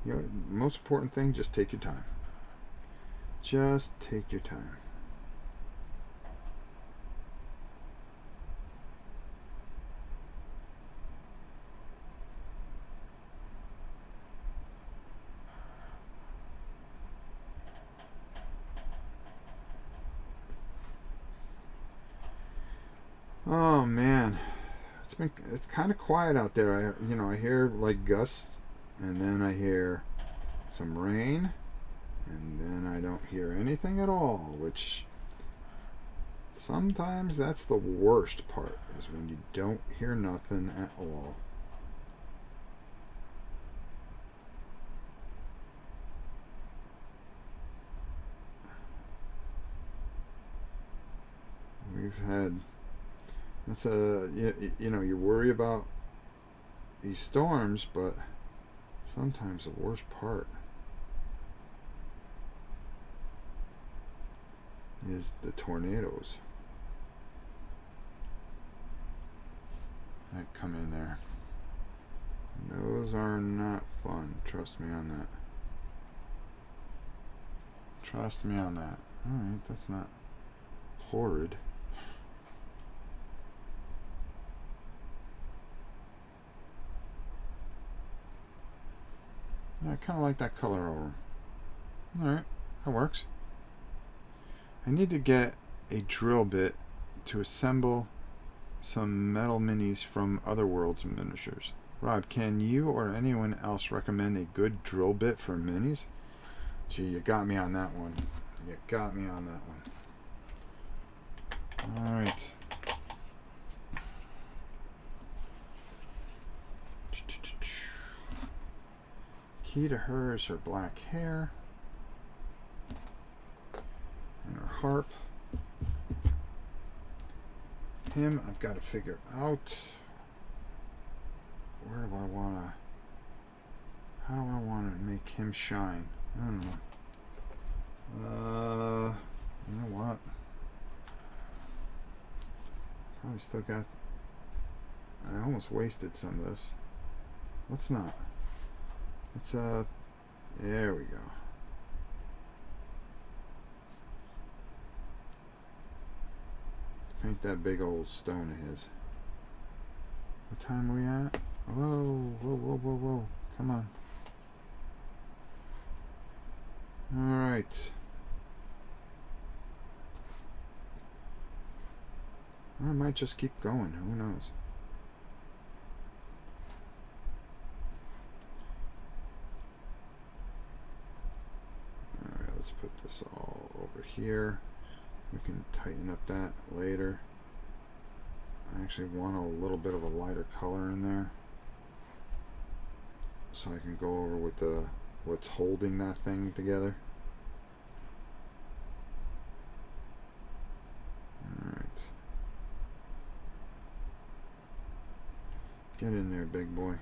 You know, most important thing, just take your time. Just take your time. Oh man, it's kind of quiet out there. I hear like gusts, and then I hear some rain, and then I don't hear anything at all, which sometimes that's the worst part, is when you don't hear nothing at all. we've had. That's you know, you worry about these storms, but sometimes the worst part is the tornadoes that come in there. And those are not fun. Trust me on that. Trust me on that. Alright, that's not horrid. I kind of like that color over. Alright, that works. I need to get a drill bit to assemble some metal minis from Other Worlds Miniatures. Rob, can you or anyone else recommend a good drill bit for minis? Gee, you got me on that one. You got me on that one. Alright. Key to her is her black hair and her harp. Him, I've got to figure out where do I want to, how do I want to make him shine? I don't know. You know what? Probably still got, I almost wasted some of this. Let's not. Let's, there we go. Let's paint that big old stone of his. What time are we at? Whoa, whoa, whoa, whoa, whoa. Come on. Alright. Or I might just keep going. Who knows? Alright, let's put this all over here. We can tighten up that later. I actually want a little bit of a lighter color in there, so I can go over with the what's holding that thing together. Alright. Get in there, big boy.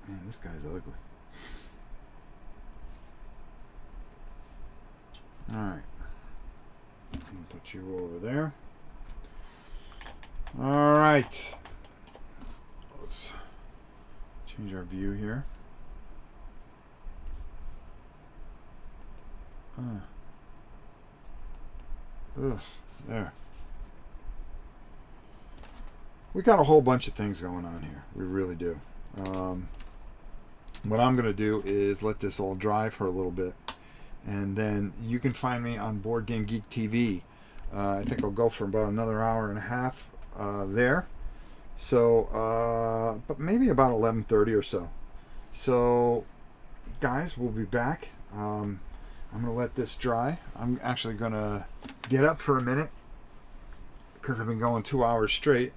Man, this guy's ugly. Alright. Put you over there. Alright. Let's change our view here. Ugh, there. We got a whole bunch of things going on here. We really do. What I'm going to do is let this all dry for a little bit. And then you can find me on Board Game Geek TV. I think I'll go for about another hour and a half there. So, but maybe about 11:30 or so. So, guys, we'll be back. I'm going to let this dry. I'm actually going to get up for a minute because I've been going 2 hours straight.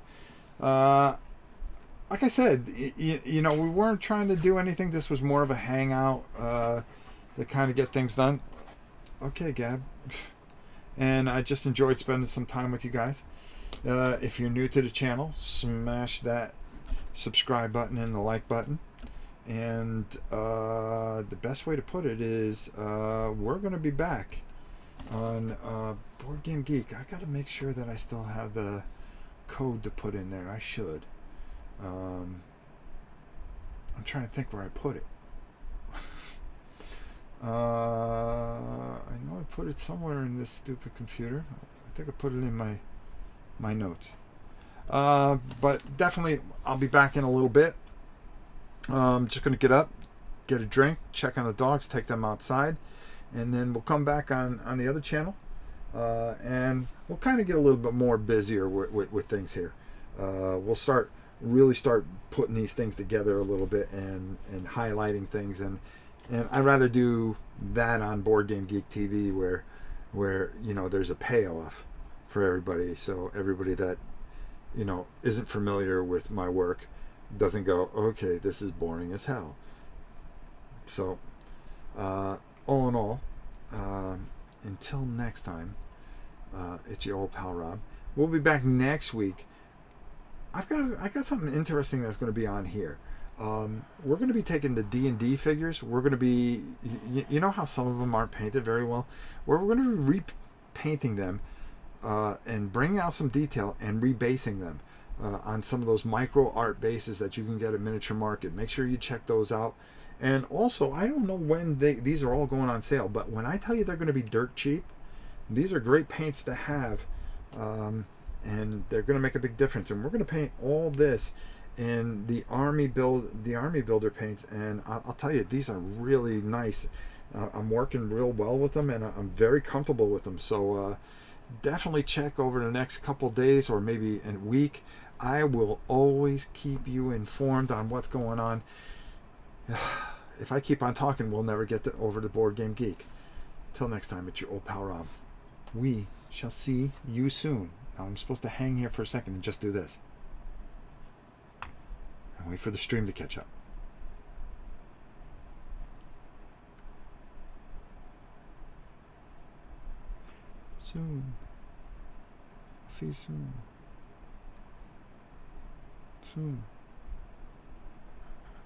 Like I said, you know, we weren't trying to do anything. This was more of a hangout to kind of get things done. Okay, Gab. And I just enjoyed spending some time with you guys. If you're new to the channel, smash that subscribe button and the like button. And the best way to put it is we're going to be back on Board Game Geek. I got to make sure that I still have the code to put in there. I should. I'm trying to think where I put it. I know I put it somewhere in this stupid computer. I think I put it in my notes. But definitely I'll be back in a little bit. Just going to get up, get a drink, check on the dogs, take them outside, and then we'll come back on the other channel, and we'll kind of get a little bit more busier with things here. We'll really start putting these things together a little bit and highlighting things, and I'd rather do that on Board Game Geek TV where you know there's a payoff for everybody, so everybody that you know isn't familiar with my work doesn't go, okay, this is boring as hell. So All in all, until next time, it's your old pal Rob. We'll be back next week. I got something interesting that's going to be on here. We're going to be taking the D&D figures. We're going to be, you know how some of them aren't painted very well? We're going to be repainting them and bringing out some detail and rebasing them on some of those micro art bases that you can get at Miniature Market. Make sure you check those out. And also, I don't know when these are all going on sale, but when I tell you they're going to be dirt cheap, these are great paints to have, and they're going to make a big difference. And we're going to paint all this in the Army Builder paints, and I'll tell you, these are really nice. I'm working real well with them, and I'm very comfortable with them. So definitely check over the next couple days or maybe a week. I will always keep you informed on what's going on. If I keep on talking, we'll never get over to Board Game Geek. Till next time, it's your old pal Rob. We shall see you soon. Now I'm supposed to hang here for a second and just do this. And wait for the stream to catch up. Soon. I'll see you soon. Soon.